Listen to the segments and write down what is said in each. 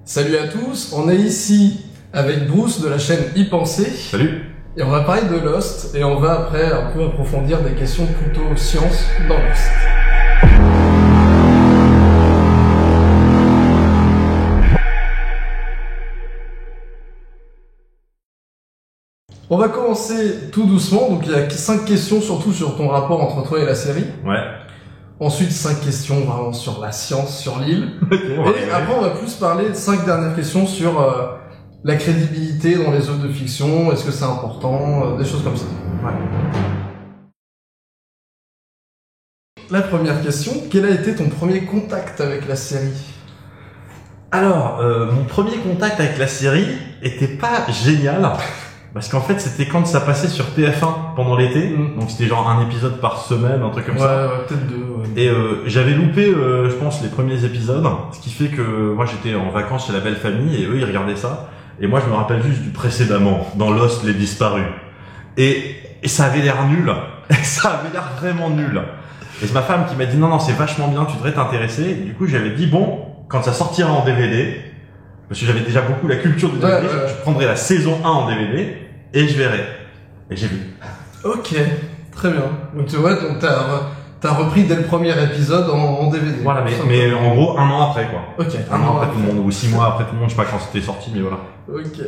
Salut à tous, on est ici avec Bruce de la chaîne Y Penser. Salut. Et on va parler de Lost et on va après un peu approfondir des questions plutôt science dans Lost. On va commencer tout doucement, donc il y a 5 questions surtout sur ton rapport entre toi et la série. Ouais. Ensuite 5 questions vraiment sur la science, sur l'île. Okay, et après on va plus parler de 5 dernières questions sur la crédibilité dans les œuvres de fiction, est-ce que c'est important, des choses comme ça. Ouais. La première question, quel a été ton premier contact avec la série? Alors, mon premier contact avec la série était pas génial. Parce qu'en fait, c'était quand ça passait sur TF1 pendant l'été. Donc c'était genre un épisode par semaine, un truc comme ça. Ouais, peut-être 2. Ouais. Et j'avais loupé, je pense, les premiers épisodes. Ce qui fait que moi, j'étais en vacances chez la belle famille et eux, ils regardaient ça. Et moi, je me rappelle juste du précédemment, dans Lost, les disparus. Et ça avait l'air nul. Ça avait l'air vraiment nul. Et c'est ma femme qui m'a dit non, c'est vachement bien, tu devrais t'intéresser. Et du coup, j'avais dit bon, quand ça sortira en DVD, parce que j'avais déjà beaucoup la culture du DVD, je prendrai la saison 1 en DVD et je verrai. Et j'ai vu. Ok, très bien. Donc tu vois, donc t'as repris dès le premier épisode en DVD. Voilà, mais en gros, un an après, quoi. Ok. Un an après tout le monde, ou 6 mois après tout le monde, je sais pas quand c'était sorti, mais voilà. Ok.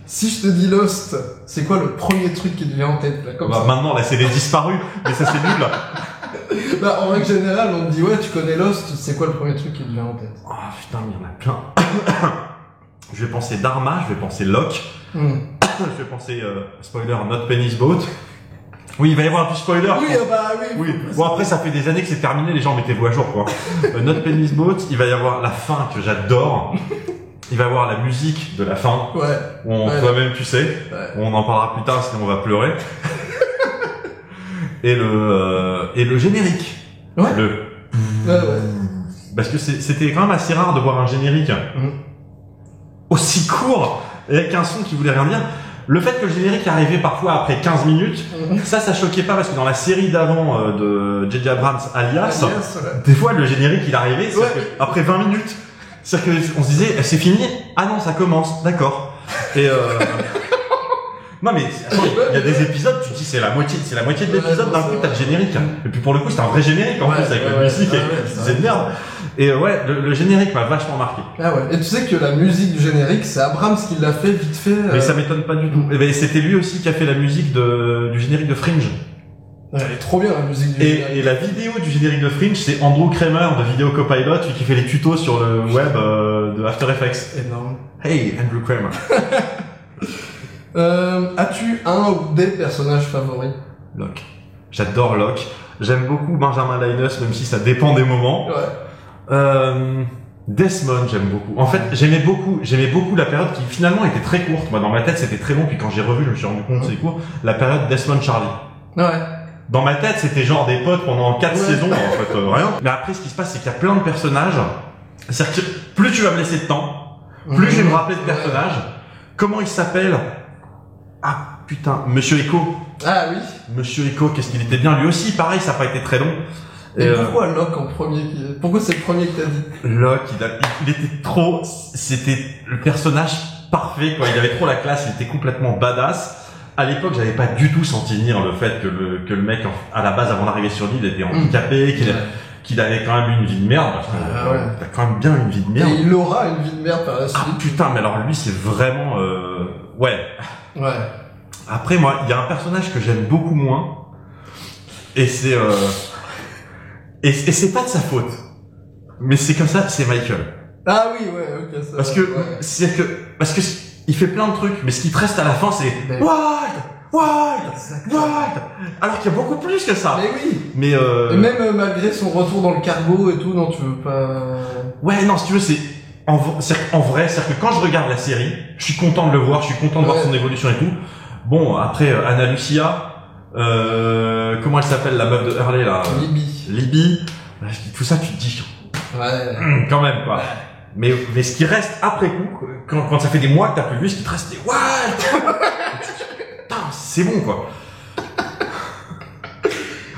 Si je te dis Lost, c'est quoi le premier truc qui te vient en tête, là, comme ça? Maintenant, là, c'est les disparus, mais ça, c'est nul. Bah, en règle générale, on te dit, ouais, tu connais Lost, c'est quoi le premier truc qui te vient en tête? Oh, putain, il y en a plein. Je vais penser Dharma, je vais penser Locke. Je vais penser, spoiler, Not Penny's Boat. Oui, il va y avoir du spoiler. Oui, bah oui. Oui. Bon, après, ça fait des années que c'est terminé, les gens mettez-vous à jour, quoi. Not Penny's Boat, il va y avoir la fin que j'adore. Il va y avoir la musique de la fin. Ouais. Où toi-même, tu sais. Ouais. On en parlera plus tard, sinon on va pleurer. et le générique. Ouais. Ouais. Parce que c'était quand même assez rare de voir un générique aussi court et avec un son qui voulait rien dire. Le fait que le générique arrivait parfois après 15 minutes, ça choquait pas parce que dans la série d'avant de J.J. Abrams, Alias, des fois le générique il arrivait après 20 minutes. C'est-à-dire qu'on se disait c'est fini, ah non ça commence, d'accord. Et non mais il y a des épisodes, tu te dis c'est la moitié de l'épisode, d'un coup t'as le générique. Et puis pour le coup c'était un vrai générique en plus avec la musique et de merde. Et ouais, le générique m'a vachement marqué. Ah ouais. Et tu sais que la musique du générique, c'est Abrams qui l'a fait vite fait. Mais ça m'étonne pas du tout. Et ben c'était lui aussi qui a fait la musique du générique de Fringe. Elle est trop bien la musique du générique. Et la vidéo du générique de Fringe, c'est Andrew Kramer de Video Copilot, lui qui fait les tutos sur le web de After Effects. Énorme. Hey, Andrew Kramer. As-tu un ou des personnages favoris? Locke. J'adore Locke. J'aime beaucoup Benjamin Linus, même si ça dépend des moments. Ouais. Desmond, j'aime beaucoup. En fait, j'aimais beaucoup la période qui finalement était très courte. Moi, dans ma tête, c'était très long, puis quand j'ai revu, je me suis rendu compte que c'est court. La période Desmond Charlie. Ouais. Dans ma tête, c'était genre des potes pendant 4 saisons, en fait, rien. Mais après, ce qui se passe, c'est qu'il y a plein de personnages. C'est-à-dire que plus tu vas me laisser de temps, plus je vais me rappeler de personnages. Comment il s'appelle? Ah, putain, Monsieur Echo. Ah oui. Monsieur Echo, qu'est-ce qu'il était bien. Lui aussi, pareil, ça n'a pas été très long. Et pourquoi Locke en premier? Pourquoi c'est le premier que t'as dit? Locke, il était trop, c'était le personnage parfait, quoi. Il avait trop la classe, il était complètement badass. À l'époque, j'avais pas du tout senti venir le fait que le mec, à la base, avant d'arriver sur l'île, était handicapé, qu'il avait quand même eu une vie de merde. Parce que, t'as quand même bien une vie de merde. Et il aura une vie de merde par la suite. Ah putain, mais alors lui, c'est vraiment, ouais. Après, moi, il y a un personnage que j'aime beaucoup moins. Et c'est, et c'est pas de sa faute. Mais c'est comme ça, c'est Michael. Ah oui, ok, ça. Parce que il fait plein de trucs, mais ce qui te reste à la fin, c'est Wild. Alors qu'il y a beaucoup plus que ça. Mais oui. Mais et même malgré son retour dans le cargo et tout, non, tu veux pas. Ouais, non, si tu veux, c'est en vrai, c'est-à-dire que quand je regarde la série, je suis content de le voir, je suis content de voir son évolution et tout. Bon, après Anna Lucia. Comment elle s'appelle la meuf de Hurley là? Libby. Tout ça tu te dis quand même quoi. Mais ce qui reste après coup, quand ça fait des mois que t'as plus vu, ce qui te reste c'est what? Putain, c'est bon quoi.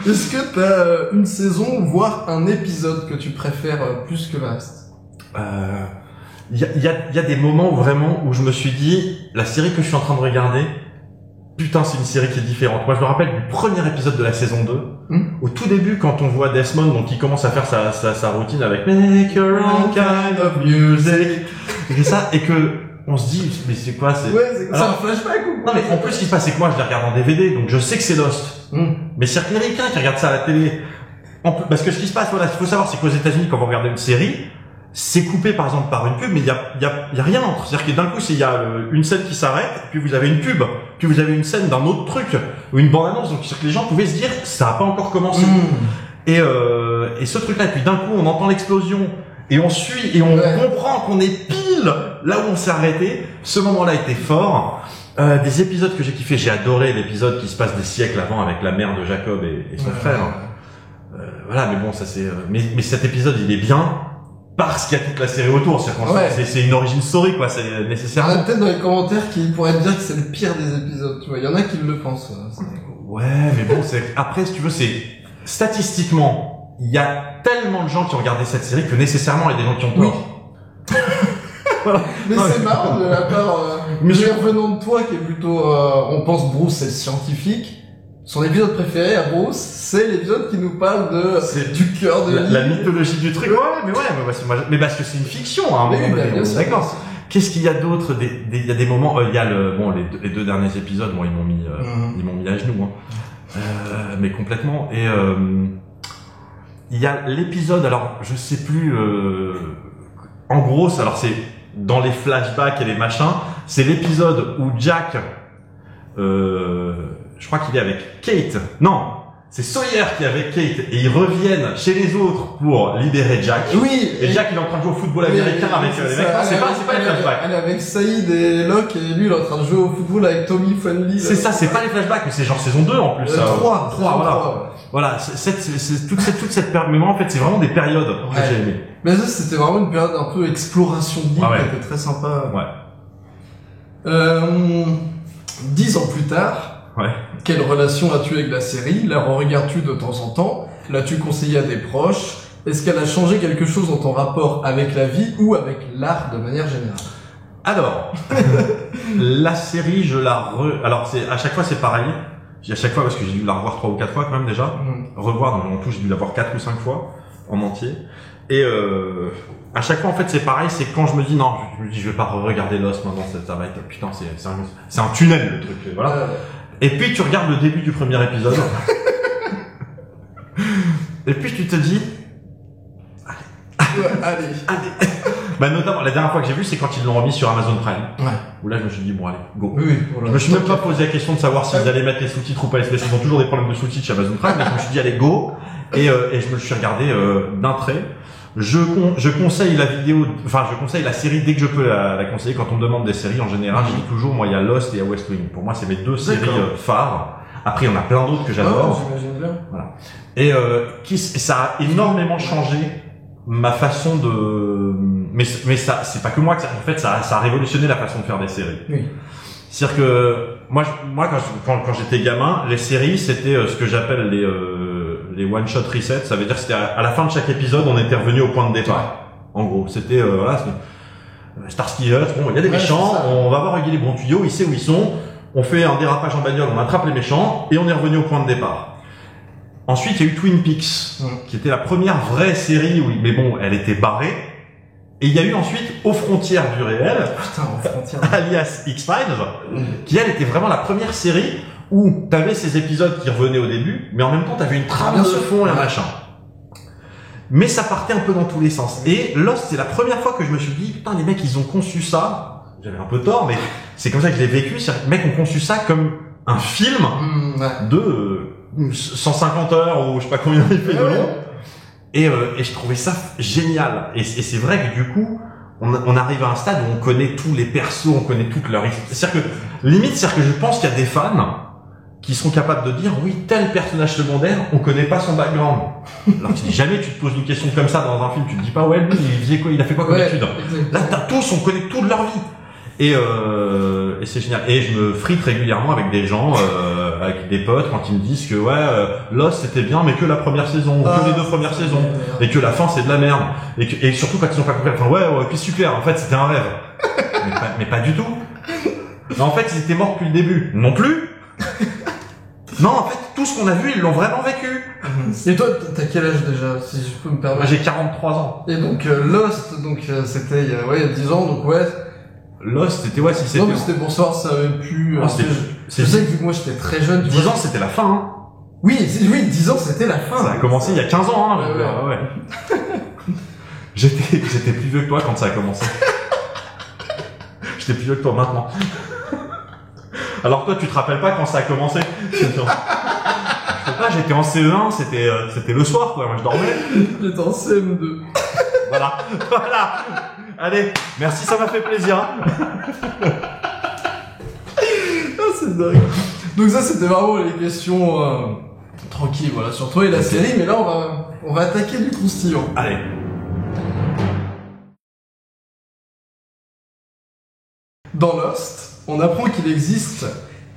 Est-ce que t'as une saison, voire un épisode que tu préfères plus que le reste? il y a des moments vraiment où je me suis dit, la série que je suis en train de regarder, putain, c'est une série qui est différente. Moi, je me rappelle du premier épisode de la saison 2, au tout début, quand on voit Desmond, donc il commence à faire sa routine avec Make your own kind of music, et ça, et que on se dit, mais c'est quoi, c'est un flashback ou quoi? Non, mais en plus, ce qui se passe, c'est que moi, je les regarde en DVD, donc je sais que c'est Lost. Mais c'est quelqu'un qui regarde ça à la télé. Parce que ce qui se passe, voilà, ce qu'il faut savoir, c'est qu'aux États-Unis, quand vous regardez une série, c'est coupé, par exemple, par une pub, mais il y a rien entre. C'est-à-dire que d'un coup, il y a une scène qui s'arrête, puis vous avez une pub, puis vous avez une scène d'un autre truc, ou une bande-annonce, donc c'est-à-dire que les gens pouvaient se dire, ça a pas encore commencé. Et ce truc-là, et puis d'un coup, on entend l'explosion, et on suit, et on comprend qu'on est pile là où on s'est arrêté. Ce moment-là était fort. Des épisodes que j'ai kiffé, j'ai adoré l'épisode qui se passe des siècles avant avec la mère de Jacob et son frère. Voilà, mais bon, ça c'est. Mais cet épisode, il est bien parce qu'il y a toute la série autour. C'est une origin story, quoi. C'est nécessaire. Il y en a peut-être dans les commentaires qui pourraient dire que c'est le pire des épisodes. Tu vois, il y en a qui le pensent. Ouais, mais bon, après, si tu veux, c'est statistiquement. Il y a tellement de gens qui ont regardé cette série que nécessairement il y a des gens qui ont tort. Voilà. Mais c'est marrant de la part venant de toi qui est plutôt on pense Bruce c'est scientifique. Son épisode préféré à Bruce, c'est l'épisode qui nous parle du cœur de la mythologie du truc. Mais parce que c'est une fiction hein, à un moment donné. D'accord. Qu'est-ce qu'il y a d'autre? Il y a des moments il y a les deux derniers épisodes, ils m'ont mis à genoux hein. Mais complètement. Et il y a l'épisode, alors je sais plus, en gros, alors c'est dans les flashbacks et les machins, c'est l'épisode où Jack, je crois qu'il est avec Kate, non, c'est Sawyer qui est avec Kate et ils reviennent chez les autres pour libérer Jack. Oui. Et Jack il est en train de jouer au football américain avec les mecs. C'est pas les flashbacks. Elle est avec Saïd et Locke et lui il est en train de jouer au football avec Tommy Friendly. C'est ça, c'est pas les flashbacks, mais c'est genre saison 2 en plus. 3, voilà. Voilà, toute cette période, mais moi en fait c'est vraiment des périodes que j'ai aimé. Mais ça c'était vraiment une période un peu exploration de l'île qui était très sympa. 10 ans plus tard, quelle relation as-tu avec la série? La regardes-tu de temps en temps? L'as-tu conseillé à des proches? Est-ce qu'elle a changé quelque chose dans ton rapport avec la vie ou avec l'art de manière générale? Alors, la série, alors à chaque fois c'est pareil. À chaque fois, parce que j'ai dû la revoir 3 ou 4 fois quand même déjà. Revoir, en tout j'ai dû la voir 4 ou 5 fois en entier. Et à chaque fois en fait c'est pareil, c'est quand je me dis non, je vais pas regarder Lost maintenant, ça va être putain c'est un tunnel le truc, voilà. Et puis tu regardes le début du premier épisode. Et puis tu te dis allez. Bah notamment la dernière fois que j'ai vu c'est quand ils l'ont remis sur Amazon Prime. Où là je me suis dit bon allez go. Je me suis même pas posé la question de savoir s'ils allaient mettre les sous-titres ou pas, parce qu'ils ont toujours des problèmes de sous-titres chez Amazon Prime, mais je me suis dit allez go et je me le suis regardé d'un trait. Je conseille la vidéo, enfin je conseille la série dès que je peux la conseiller. Quand on me demande des séries en général, je dis toujours moi il y a Lost et West Wing. Pour moi c'est mes deux séries phares. Après il y en a plein d'autres que j'adore. J'imagine bien. Voilà. Et ça a énormément changé ma façon de mais ça c'est pas que moi que ça, en fait ça a révolutionné la façon de faire des séries. C'est-à-dire que moi quand j'étais gamin, les séries c'était ce que j'appelle les one shot reset, ça veut dire que c'était à la fin de chaque épisode, on était revenu au point de départ. En gros, c'était Starsky Hutch, bon, il y a des méchants, on va voir les bons tuyaux, il sait où ils sont, on fait un dérapage en bagnole, on attrape les méchants et on est revenu au point de départ. Ensuite, il y a eu Twin Peaks, qui était la première vraie série où, mais bon, elle était barrée. Et il y a eu ensuite Aux frontières du réel, alias X-Files, qui elle était vraiment la première série où t'avais ces épisodes qui revenaient au début, mais en même temps t'avais une trame de fond et un machin. Mais ça partait un peu dans tous les sens. Et Lost, c'est la première fois que je me suis dit, putain, les mecs, ils ont conçu ça. J'avais un peu tort, mais c'est comme ça que je l'ai vécu. C'est-à-dire que les mecs ont conçu ça comme un film de 150 heures ou je sais pas combien il fait de long. Et je trouvais ça génial. Et c'est vrai que du coup, on arrive à un stade où on connaît tous les persos, on connaît toute leur histoire. C'est-à-dire que, limite, c'est-à-dire que je pense qu'il y a des fans qui seront capables de dire, oui, tel personnage secondaire, on connaît pas son background. Alors que si jamais tu te poses une question comme ça dans un film, tu te dis pas, ouais, lui, il a fait quoi comme étude? Là, t'as tous, on connaît tout de leur vie. Et c'est génial. Et je me frite régulièrement avec des gens, avec des potes, quand ils me disent que Lost c'était bien, mais que la première saison, que les 2 premières saisons, et que la fin c'est de la merde, et surtout quand ils ont pas compris. Enfin puis super. En fait, c'était un rêve. mais pas du tout. Mais en fait, ils étaient morts depuis le début. Non plus. Non, en fait, tout ce qu'on a vu, ils l'ont vraiment vécu. Et toi, t'as quel âge déjà, si je peux me permettre? Moi, j'ai 43 ans. Et donc, Lost, c'était il y a 10 ans, donc Lost, c'était si c'était... Non, mais c'était pour savoir si ça avait pu... je sais que vu que moi j'étais très jeune... 10 ans, c'était la fin, hein. Oui, 10 ans, c'était la fin. Ça a commencé il y a 15 ans, hein. Ouais. J'étais plus vieux que toi quand ça a commencé. J'étais plus vieux que toi maintenant. Alors toi, tu te rappelles pas quand ça a commencé? J'étais en CE1, c'était le soir, quoi. Moi, je dormais. J'étais en CM2. Voilà. Allez, merci, ça m'a fait plaisir. C'est dingue. Donc ça, c'était vraiment les questions tranquilles, voilà, sur toi et la série. Mais là, on va attaquer du croustillant. Allez. Dans Lost, on apprend qu'il existe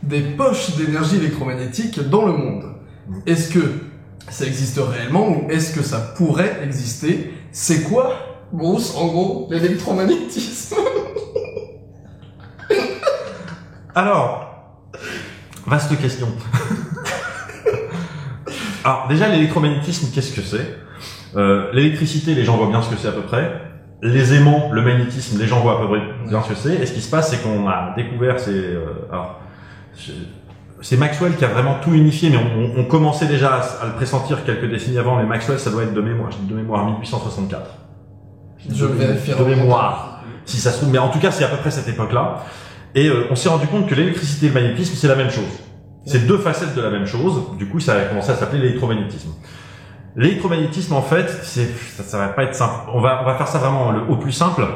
des poches d'énergie électromagnétique dans le monde. Est-ce que ça existe réellement ou est-ce que ça pourrait exister? C'est quoi, Bruce, en gros, l'électromagnétisme? Alors, vaste question. Alors, déjà, l'électromagnétisme, qu'est-ce que c'est? L'électricité, les gens voient bien ce que c'est à peu près. Les aimants, le magnétisme, les gens voient à peu près bien ce que c'est. Et ce qui se passe, c'est qu'on a découvert, c'est Maxwell qui a vraiment tout unifié, mais on commençait déjà à le pressentir quelques décennies avant, mais Maxwell, ça doit être de mémoire 1864. Je vérifie de mémoire, si ça se trouve, mais en tout cas, c'est à peu près cette époque-là. Et on s'est rendu compte que l'électricité et le magnétisme, c'est la même chose. C'est 2 facettes de la même chose. Du coup, ça a commencé à s'appeler l'électromagnétisme. L'électromagnétisme, en fait, ça va pas être simple. On va faire ça vraiment au plus simple.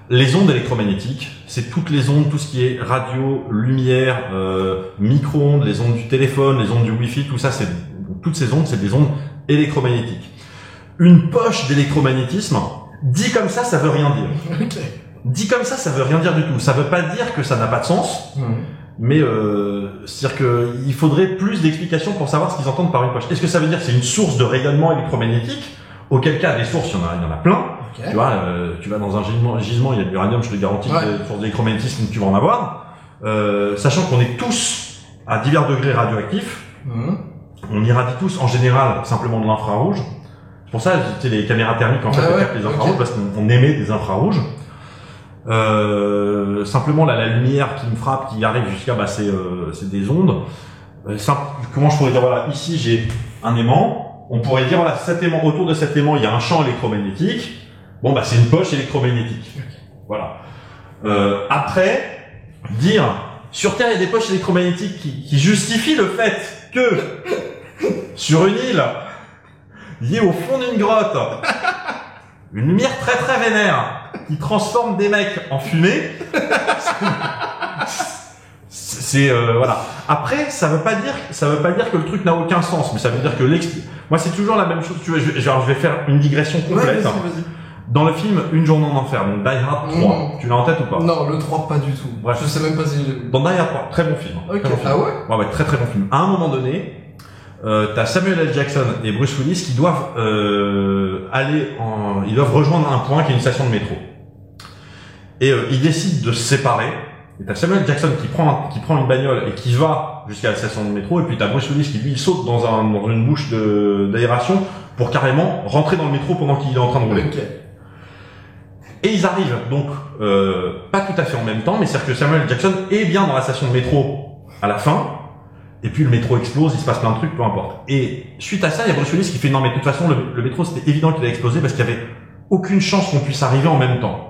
Les ondes électromagnétiques, c'est toutes les ondes, tout ce qui est radio, lumière, micro-ondes, les ondes du téléphone, les ondes du Wi-Fi, tout ça, toutes ces ondes, c'est des ondes électromagnétiques. Une poche d'électromagnétisme, dit comme ça veut rien dire. Okay. Dit comme ça veut rien dire du tout. Ça veut pas dire que ça n'a pas de sens, mais c'est-à-dire qu'il faudrait plus d'explications pour savoir ce qu'ils entendent par une poche. Est-ce que ça veut dire que c'est une source de rayonnement électromagnétique? Auquel cas, des sources, il y en a plein. Okay. Tu vois, tu vas dans un gisement, il y a de l'uranium, je te garantis, des sources d'électromagnétisme, tu vas en avoir. Sachant qu'on est tous à divers degrés radioactifs. On irradie tous, en général, simplement de l'infrarouge. C'est pour ça, tu sais, les caméras thermiques, en fait, captent les infrarouges, parce qu'on émet des infrarouges. Simplement, là, la lumière qui me frappe, qui arrive jusqu'à, c'est des ondes. Comment je pourrais dire, voilà, ici, j'ai un aimant. On pourrait dire, voilà, cet aimant, autour de cet aimant, il y a un champ électromagnétique. Bon, c'est une poche électromagnétique. Voilà. Après, dire, sur Terre, il y a des poches électromagnétiques qui justifient le fait que, sur une île, liée au fond d'une grotte, une lumière très très vénère, qui transforme des mecs en fumée, voilà. Après, ça veut pas dire que le truc n'a aucun sens, mais ça veut dire que moi, c'est toujours la même chose. Tu vois, je vais faire une digression complète. Vas-y. Dans le film Une journée en enfer, donc Die Hard 3, tu l'as en tête ou pas? Non, le 3 pas du tout. Bref. Je sais même pas si j'ai... Dans Die Hard 3, très bon film. Ok. Très bon film. Ah ouais? Ouais, très très bon film. À un moment donné, t'as Samuel L. Jackson et Bruce Willis qui doivent ils doivent rejoindre un point qui est une station de métro. Et ils décident de se séparer. Et t'as Samuel Jackson qui prend une bagnole et qui va jusqu'à la station de métro, et puis t'as Bruce Willis qui lui il saute dans une bouche d'aération pour carrément rentrer dans le métro pendant qu'il est en train de rouler. Okay. Et ils arrivent donc pas tout à fait en même temps, mais c'est-à-dire que Samuel Jackson est bien dans la station de métro à la fin, et puis le métro explose, il se passe plein de trucs, peu importe. Et suite à ça, il y a Bruce Willis qui fait non mais de toute façon le métro c'était évident qu'il allait exploser parce qu'il y avait aucune chance qu'on puisse arriver en même temps.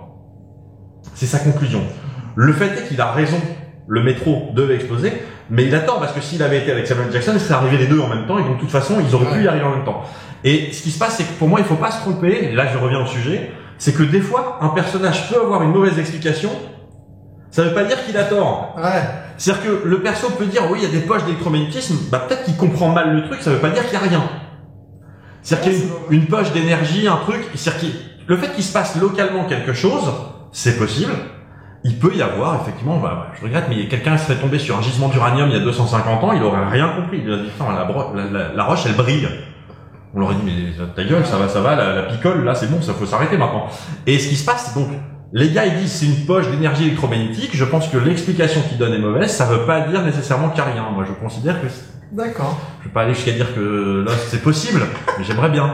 C'est sa conclusion. Le fait est qu'il a raison, le métro devait exploser, mais il a tort parce que s'il avait été avec Samuel Jackson, il serait arrivé les deux en même temps, et donc de toute façon, ils auraient pu y arriver en même temps. Et ce qui se passe, c'est que pour moi, il faut pas se tromper, et là je reviens au sujet, c'est que des fois, un personnage peut avoir une mauvaise explication, ça veut pas dire qu'il a tort. Ouais. C'est-à-dire que le perso peut dire, oui, il y a des poches d'électromagnétisme, peut-être qu'il comprend mal le truc, ça veut pas dire qu'il y a rien. C'est-à-dire qu'il y a une poche d'énergie, un truc, c'est-à-dire que le fait qu'il se passe localement quelque chose, c'est possible, il peut y avoir, effectivement, je regrette, mais quelqu'un serait tombé sur un gisement d'uranium il y a 250 ans, il aurait rien compris. Il aurait dit, la roche, elle brille. On leur a dit, mais ta gueule, ça va, la picole, là, c'est bon, ça faut s'arrêter maintenant. Et ce qui se passe, c'est donc, les gars, ils disent, c'est une poche d'énergie électromagnétique. Je pense que l'explication qu'ils donnent est mauvaise. Ça veut pas dire nécessairement qu'il n'y a rien. Moi, je considère que D'accord. je vais pas aller jusqu'à dire que là, c'est possible, mais j'aimerais bien.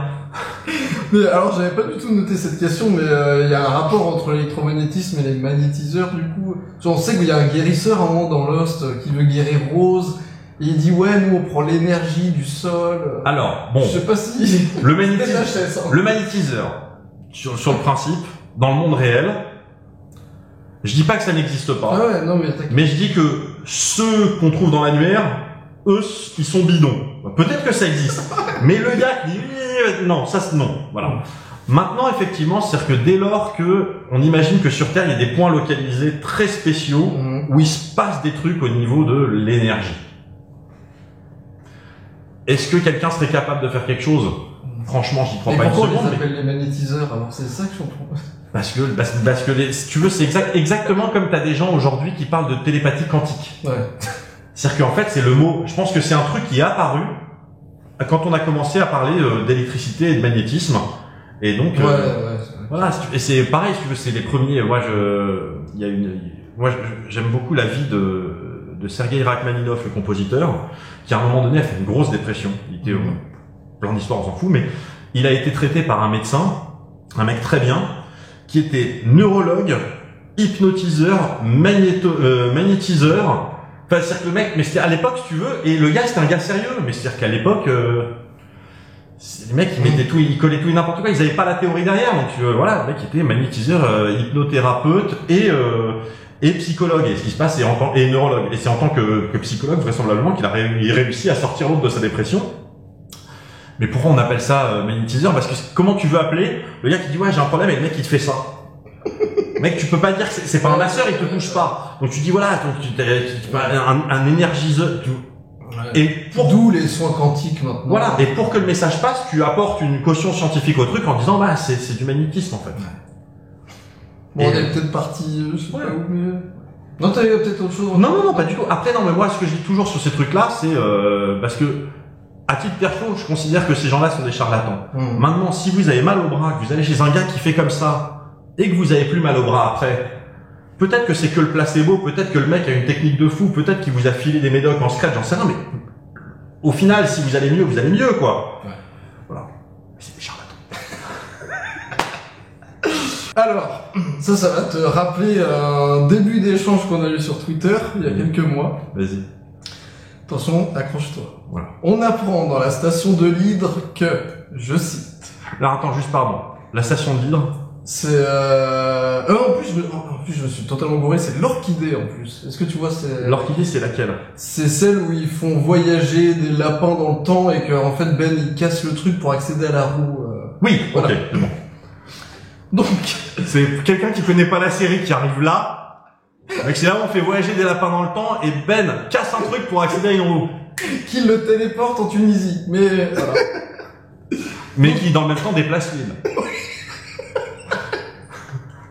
Mais alors, j'avais pas du tout noté cette question, mais il y a un rapport entre l'électromagnétisme et les magnétiseurs, du coup. On sait qu'il y a un guérisseur, un moment, dans Lost, qui veut guérir Rose. Et il dit, ouais, nous, on prend l'énergie du sol. Alors, bon. Je sais pas si... Le magnétiseur, sur le principe, dans le monde réel, je dis pas que ça n'existe pas. Ah ouais, non, mais je dis que ceux qu'on trouve dans l'annuaire, eux, ils sont bidons. Peut-être que ça existe. Mais le gars qui dit, non, ça, non. Voilà. Maintenant, effectivement, c'est-à-dire que dès lors que, on imagine que sur Terre, il y a des points localisés très spéciaux, où il se passe des trucs au niveau de l'énergie. Est-ce que quelqu'un serait capable de faire quelque chose? Franchement, j'y crois pas une seconde. Pourquoi on les appelle les magnétiseurs? Alors, c'est ça que je comprends. Parce que si tu veux, c'est exactement comme t'as des gens aujourd'hui qui parlent de télépathie quantique. Ouais. C'est-à-dire qu'en fait, c'est le mot, je pense que c'est un truc qui est apparu quand on a commencé à parler d'électricité et de magnétisme. Et donc, voilà, et c'est pareil, si tu veux, c'est les premiers, j'aime beaucoup la vie de Sergei Rachmaninov, le compositeur, qui à un moment donné a fait une grosse dépression. Il était, plein d'histoires, on s'en fout, mais il a été traité par un médecin, un mec très bien, qui était neurologue, hypnotiseur, magnétiseur. Enfin, c'est-à-dire que le mec, mais c'était à l'époque, si tu veux, et le gars, c'était un gars sérieux, mais c'est-à-dire qu'à l'époque, les mecs, ils mettaient tout, ils collaient tout et n'importe quoi, ils avaient pas la théorie derrière, donc voilà, le mec était magnétiseur, hypnothérapeute et psychologue. Et ce qui se passe, et neurologue. Et c'est en tant que psychologue, vraisemblablement, qu'il a réussi à sortir l'autre de sa dépression. Mais pourquoi on appelle ça magnétiseur? Parce que comment tu veux appeler le gars qui dit ouais, j'ai un problème, et le mec qui te fait ça? Mec, tu peux pas dire que c'est pas un masseur, il te touche pas. Donc tu dis voilà, un énergiseur. Et d'où les soins quantiques maintenant. Voilà. Et pour que le message passe, tu apportes une caution scientifique au truc en disant bah c'est du magnétisme en fait. Bon, on est peut-être parti, je sais pas où, mais... Non, t'avais peut-être autre chose? Non, pas du tout. Après, non, mais moi, ce que je dis toujours sur ces trucs-là, c'est parce que, à titre perso, je considère que ces gens-là sont des charlatans. Maintenant, si vous avez mal au bras, que vous allez chez un gars qui fait comme ça, et que vous avez plus mal au bras après, peut-être que c'est que le placebo, peut-être que le mec a une technique de fou, peut-être qu'il vous a filé des médocs en scratch, j'en sais rien, mais au final, si vous allez mieux, quoi. Ouais. Voilà. C'est des charlatans. Alors, ça va te rappeler un début d'échange qu'on a eu sur Twitter il y a quelques mois. Vas-y. Attention, accroche-toi. Voilà. On apprend dans la station de l'Hydre que, je cite... Alors attends, juste pardon. La station de l'Hydre, c'est en plus, je me suis totalement gouré, c'est l'Orchidée en plus. Est-ce que tu vois, c'est... L'Orchidée, c'est laquelle? C'est celle où ils font voyager des lapins dans le temps et que, en fait, Ben, il casse le truc pour accéder à la roue. Oui, voilà. Ok, c'est bon. Donc... C'est quelqu'un qui connaît pas la série qui arrive là. Donc c'est là où on fait voyager des lapins dans le temps et Ben casse un truc pour accéder à une roue. Qui le téléporte en Tunisie. Mais, voilà. Mais qui, dans le même temps, déplace l'île.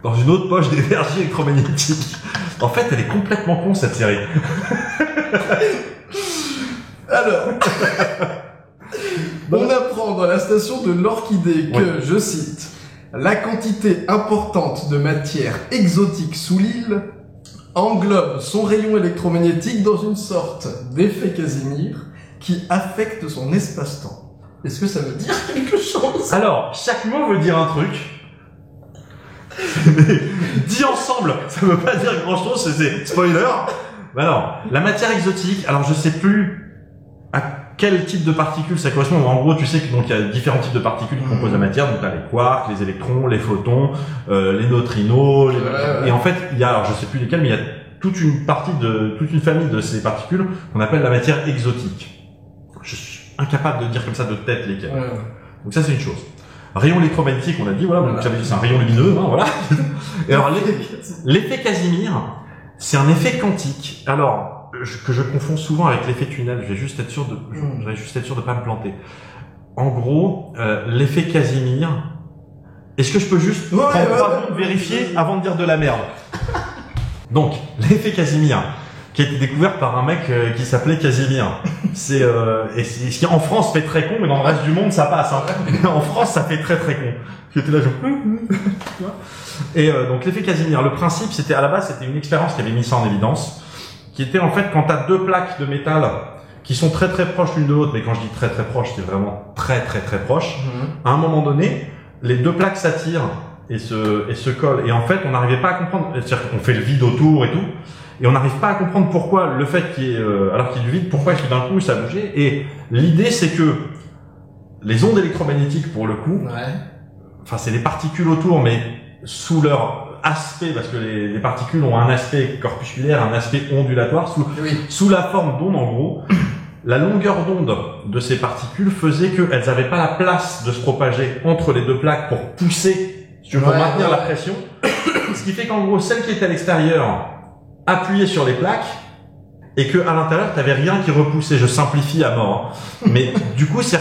Dans une autre poche d'énergie électromagnétique. En fait, elle est complètement con, cette série. Alors, on apprend dans la station de l'Orchidée que, je cite, la quantité importante de matière exotique sous l'île englobe son rayon électromagnétique dans une sorte d'effet Casimir qui affecte son espace-temps. Est-ce que ça veut dire quelque chose? Alors, chaque mot veut dire un truc. Dit ensemble, ça veut pas dire grand-chose, c'est spoiler. Bah non, la matière exotique, alors je sais plus à quel type de particules ça correspond. En gros, tu sais que donc il y a différents types de particules qui composent la matière. Donc t'as les quarks, les électrons, les photons, les neutrinos. Et en fait, il y a, alors je sais plus lesquels, mais il y a toute une famille de ces particules qu'on appelle la matière exotique. Je suis incapable de dire comme ça de tête lesquelles. Donc ça c'est une chose. Rayon électromagnétique, on a dit, voilà, donc j'avais dit c'est un rayon lumineux, hein, voilà. Et alors l'effet Casimir, c'est un effet quantique. Alors que je confonds souvent avec l'effet tunnel. Je vais juste être sûr de pas me planter. En gros, l'effet Casimir. Est-ce que je peux juste prendre 3 secondes vérifier avant de dire de la merde? Donc, l'effet Casimir, qui a été découvert par un mec qui s'appelait Casimir. C'est ce qui en France fait très con, mais dans le reste du monde ça passe. Hein. En France ça fait très très con. J'étais là genre. Et donc l'effet Casimir, le principe c'était à la base c'était une expérience qui avait mis ça en évidence, qui était en fait quand t'as deux plaques de métal qui sont très très proches l'une de l'autre, mais quand je dis très très proches, c'est vraiment très très très proches. À un moment donné, les deux plaques s'attirent et se collent. Et en fait, on n'arrivait pas à comprendre. C'est-à-dire qu'on fait le vide autour et tout. Et on n'arrive pas à comprendre pourquoi le fait qu'il y ait, alors qu'il y ait du vide, pourquoi est-ce que d'un coup ça a bougé. Et l'idée c'est que les ondes électromagnétiques pour le coup, enfin c'est les particules autour, mais sous leur aspect, parce que les particules ont un aspect corpusculaire, un aspect ondulatoire, sous la forme d'onde en gros, la longueur d'onde de ces particules faisait qu'elles n'avaient pas la place de se propager entre les deux plaques pour pousser, pour maintenir la pression. Ce qui fait qu'en gros, celle qui était à l'extérieur appuyait sur les plaques et que à l'intérieur t'avais rien qui repoussait. Je simplifie à mort, hein. Mais du coup c'est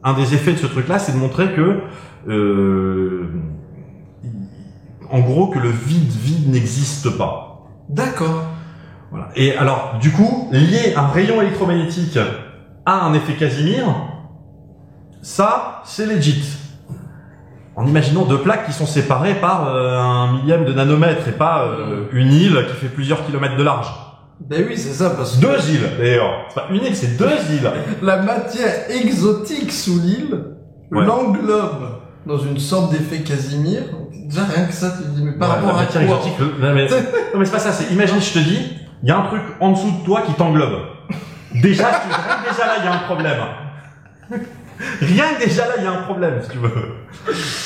un des effets de ce truc là, c'est de montrer que en gros que le vide n'existe pas. D'accord. Voilà. Et alors du coup lier un rayon électromagnétique à un effet Casimir, ça c'est legit. En imaginant deux plaques qui sont séparées par un millième de nanomètre et pas une île qui fait plusieurs kilomètres de large. Ben oui, c'est ça, parce que... Deux îles, d'ailleurs. C'est pas une île, c'est deux îles. La matière exotique sous l'île l'englobe dans une sorte d'effet Casimir. Déjà, rien que ça, tu te dis, mais par rapport à matière quoi exotique, non, mais c'est pas ça, c'est, imagine, je te dis, il y a un truc en dessous de toi qui t'englobe. Déjà, déjà là, il y a un problème. Rien que déjà là, il y a un problème, si tu veux.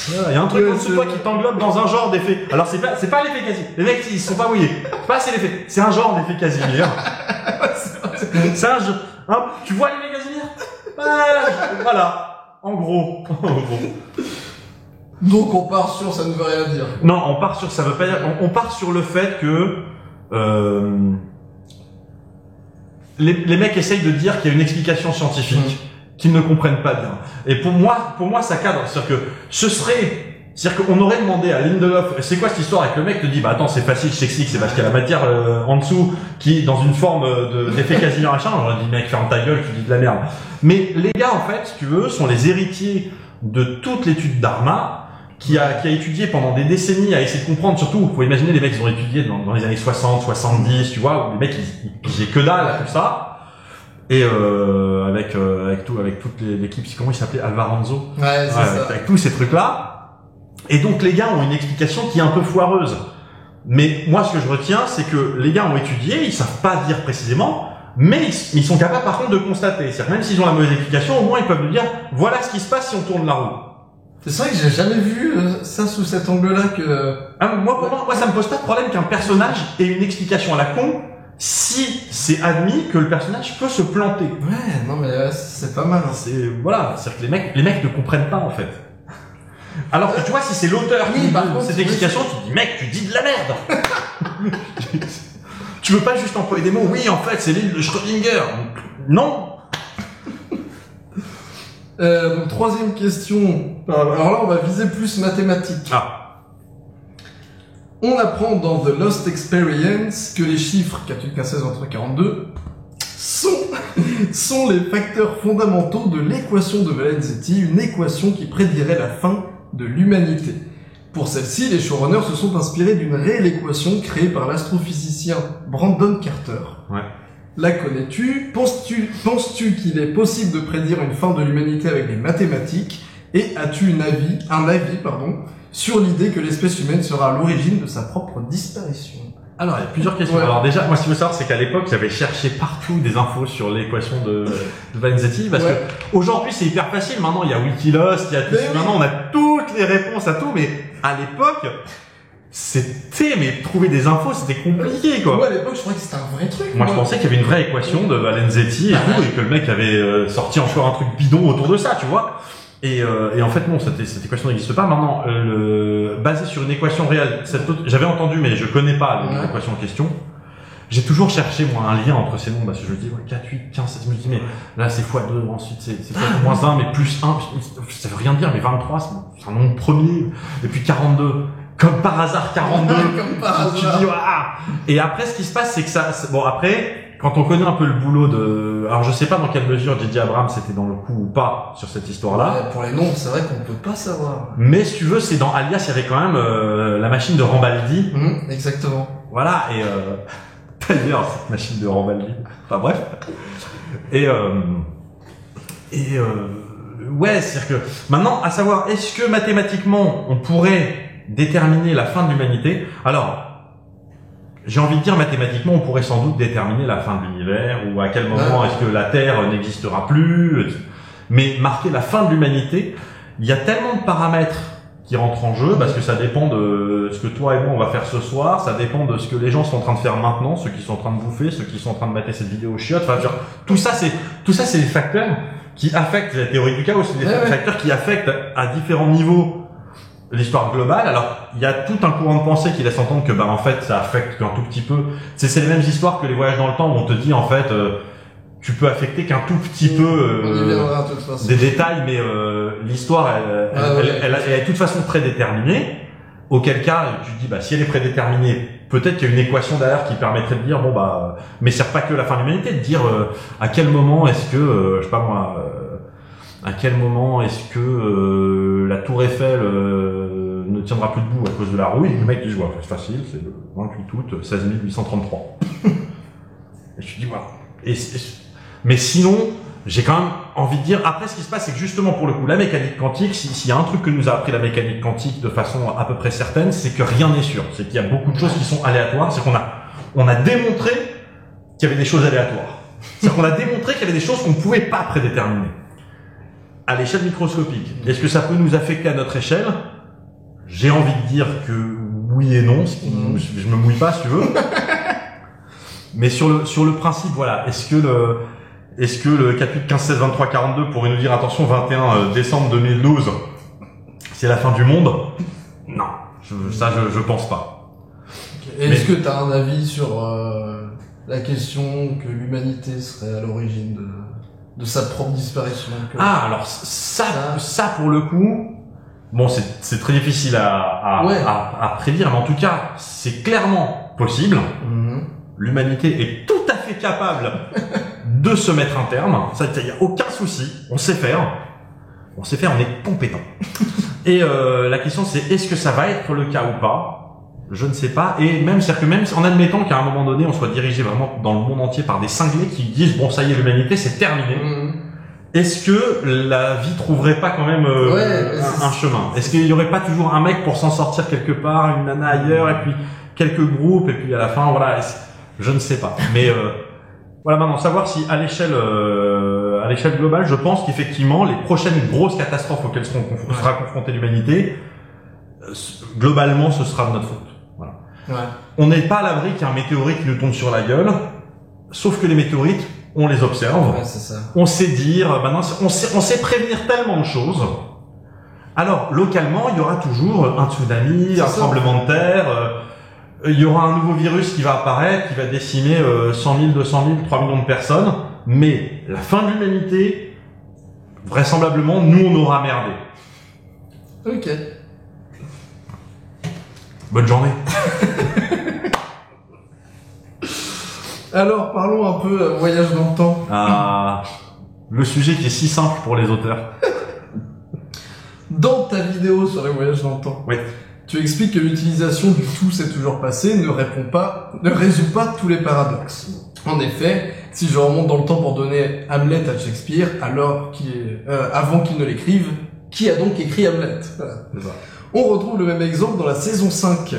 Il y a un truc en dessous de toi qui t'englobe dans un genre d'effet. Alors c'est pas l'effet Casimir. Les mecs, ils sont pas mouillés. Pas c'est l'effet. C'est un genre d'effet Casimir. C'est un genre. Hein, tu vois l'effet Casimir? Voilà. En gros. Donc on part sur ça ne veut rien dire. Non, on part sur ça veut pas dire. On part sur le fait que les mecs essayent de dire qu'il y a une explication scientifique. Qu'ils ne comprennent pas bien. Et pour moi, ça cadre. C'est-à-dire que c'est-à-dire qu'on aurait demandé à Lindelof, c'est quoi cette histoire avec le mec te dit, bah attends, c'est facile, je t'explique, c'est parce qu'il y a la matière en dessous qui est dans une forme d'effet Casimir machin. On aurait dit, mec, ferme ta gueule, tu dis de la merde. Mais les gars, en fait, si tu veux, sont les héritiers de toute l'étude d'Arma, qui a étudié pendant des décennies à essayer de comprendre, surtout, faut imaginer les mecs, ils ont étudié dans les années 60, 70, tu vois, où les mecs, ils faisaient que dalle à tout ça. Et avec toute l'équipe, comment il s'appelait, Alvarenzo, c'est ça. avec tous ces trucs là. Et donc les gars ont une explication qui est un peu foireuse. Mais moi ce que je retiens, c'est que les gars ont étudié, ils savent pas dire précisément, mais ils sont capables par contre de constater. C'est-à-dire même s'ils ont la mauvaise explication, au moins ils peuvent nous dire voilà ce qui se passe si on tourne la roue. C'est vrai que j'ai jamais vu ça sous cet angle-là que. Moi ça me pose pas de problème qu'un personnage ait une explication à la con. Si c'est admis que le personnage peut se planter. Ouais, non mais c'est pas mal. Hein. C'est-à-dire que les mecs ne comprennent pas en fait. Alors que tu vois, si c'est l'auteur qui donne cette explication, tu te dis mec, tu dis de la merde. Tu veux pas juste employer des mots. Oui, en fait, c'est l'île de Schrödinger. Non. Donc troisième question. Alors là, on va viser plus mathématiques. On apprend dans The Lost Experience que les chiffres 4, 8, 15, 16 entre 42 sont les facteurs fondamentaux de l'équation de Valenzetti, une équation qui prédirait la fin de l'humanité. Pour celle-ci, les showrunners se sont inspirés d'une réelle équation créée par l'astrophysicien Brandon Carter. Ouais. La connais-tu? Penses-tu qu'il est possible de prédire une fin de l'humanité avec les mathématiques? Et as-tu un avis, sur l'idée que l'espèce humaine sera à l'origine de sa propre disparition? Alors, il y a plusieurs questions. Ouais. Alors déjà, moi, ce qu'il faut savoir, c'est qu'à l'époque, j'avais cherché partout des infos sur l'équation de Valenzetti, parce que aujourd'hui, c'est hyper facile. Maintenant, il y a Wikilost, il y a tout. Maintenant, on a toutes les réponses à tout, mais à l'époque, mais trouver des infos, c'était compliqué, quoi. Moi, à l'époque, je croyais que c'était un vrai truc. Moi, je pensais qu'il y avait une vraie équation de Valenzetti et tout, et que le mec avait sorti encore un truc bidon autour de ça, tu vois. Et en fait non, cette équation n'existe pas. Maintenant, basée sur une équation réelle, j'avais entendu, mais je connais pas l'équation en question. J'ai toujours cherché moi un lien entre ces nombres, parce que je me dis 4, 8, 15, 16, je me dis mais là c'est x2, ensuite c'est x-1, mais plus 1, ça veut rien dire, mais 23 c'est un nombre premier, et puis 42. comme par hasard 42. Comme par Tu hasard. dis, waouh. Et après, ce qui se passe, c'est que bon, après, quand on connaît un peu le boulot alors je sais pas dans quelle mesure J.J. Abrams était dans le coup ou pas sur cette histoire-là. Ouais, pour les noms, c'est vrai qu'on peut pas savoir. Mais si tu veux, c'est dans Alias, il y avait quand même la machine de Rambaldi. Exactement. Voilà, et d'ailleurs, cette machine de Rambaldi. Enfin bref. Ouais, c'est-à-dire que maintenant, à savoir, est-ce que mathématiquement, on pourrait déterminer la fin de l'humanité? Alors, j'ai envie de dire mathématiquement, on pourrait sans doute déterminer la fin de l'univers, ou à quel moment est-ce que la Terre n'existera plus. Mais marquer la fin de l'humanité, il y a tellement de paramètres qui rentrent en jeu, parce que ça dépend de ce que toi et moi on va faire ce soir, ça dépend de ce que les gens sont en train de faire maintenant, ceux qui sont en train de bouffer, ceux qui sont en train de mater cette vidéo au chiottes. Enfin, genre, tout ça c'est des facteurs qui affectent la théorie du chaos, c'est des facteurs qui affectent à différents niveaux l'histoire globale. Alors, il y a tout un courant de pensée qui laisse entendre que, en fait, ça affecte qu'un tout petit peu. C'est les mêmes histoires que les voyages dans le temps où on te dit, en fait, tu peux affecter qu'un tout petit peu des détails, mais l'histoire, elle est de toute façon prédéterminée. Auquel cas, tu te dis, si elle est prédéterminée, peut-être qu'il y a une équation derrière qui permettrait de dire, mais c'est pas que la fin de l'humanité, de dire à quel moment est-ce que, je sais pas moi, à quel moment est-ce que la tour Eiffel ne tiendra plus debout à cause de la rouille? Le mec dit, c'est facile, c'est le 28 août 16 833. Et je te dis, voilà. Mais sinon, j'ai quand même envie de dire, après ce qui se passe, c'est que justement pour le coup, la mécanique quantique, s'il y a un truc que nous a appris la mécanique quantique de façon à peu près certaine, c'est que rien n'est sûr. C'est qu'il y a beaucoup de choses qui sont aléatoires, c'est qu'on a démontré qu'il y avait des choses aléatoires. C'est qu'on a démontré qu'il y avait des choses qu'on ne pouvait pas prédéterminer. À l'échelle microscopique. Est-ce que ça peut nous affecter à notre échelle? J'ai envie de dire que oui et non. Je me mouille pas, si tu veux. Mais sur le principe, voilà. Est-ce que le 4, 8, 15, 16, 23, 42 pourrait nous dire, attention, 21 décembre 2012, c'est la fin du monde? Non. Je pense pas. Okay. Est-ce que tu as un avis sur la question que l'humanité serait à l'origine de sa propre disparition? Alors ça pour le coup, bon, c'est très difficile à prédire, mais en tout cas, c'est clairement possible. L'humanité est tout à fait capable de se mettre un terme. Ça, il n'y a aucun souci. On sait faire, on est compétent. Et la question, c'est est-ce que ça va être le cas ou pas? Je ne sais pas. Et c'est-à-dire que même en admettant qu'à un moment donné, on soit dirigé vraiment dans le monde entier par des cinglés qui disent, bon, ça y est, l'humanité, c'est terminé. Est-ce que la vie trouverait pas quand même un chemin? Est-ce qu'il y aurait pas toujours un mec pour s'en sortir quelque part, une nana ailleurs, et puis quelques groupes, et puis à la fin, voilà, je ne sais pas. Mais voilà, maintenant, savoir si à l'échelle globale, je pense qu'effectivement, les prochaines grosses catastrophes auxquelles sera confrontée l'humanité, globalement, ce sera de notre faute. Voilà. On n'est pas à l'abri qu'il y ait un météorite qui nous tombe sur la gueule, sauf que les météorites, on les observe. C'est ça. On sait dire, maintenant, on sait prévenir tellement de choses. Alors, localement, il y aura toujours un tsunami, un tremblement de terre, il y aura un nouveau virus qui va apparaître, qui va décimer 100 000, 200 000, 3 millions de personnes. Mais la fin de l'humanité, vraisemblablement, nous, on aura merdé. Ok. Bonne journée. Alors, parlons un peu voyage dans le temps. Le sujet qui est si simple pour les auteurs. Dans ta vidéo sur les voyages dans le temps, tu expliques que l'utilisation du tout s'est toujours passé ne résout pas tous les paradoxes. En effet, si je remonte dans le temps pour donner Hamlet à Shakespeare, avant qu'il ne l'écrive, qui a donc écrit Hamlet? Voilà. On retrouve le même exemple dans la saison 5,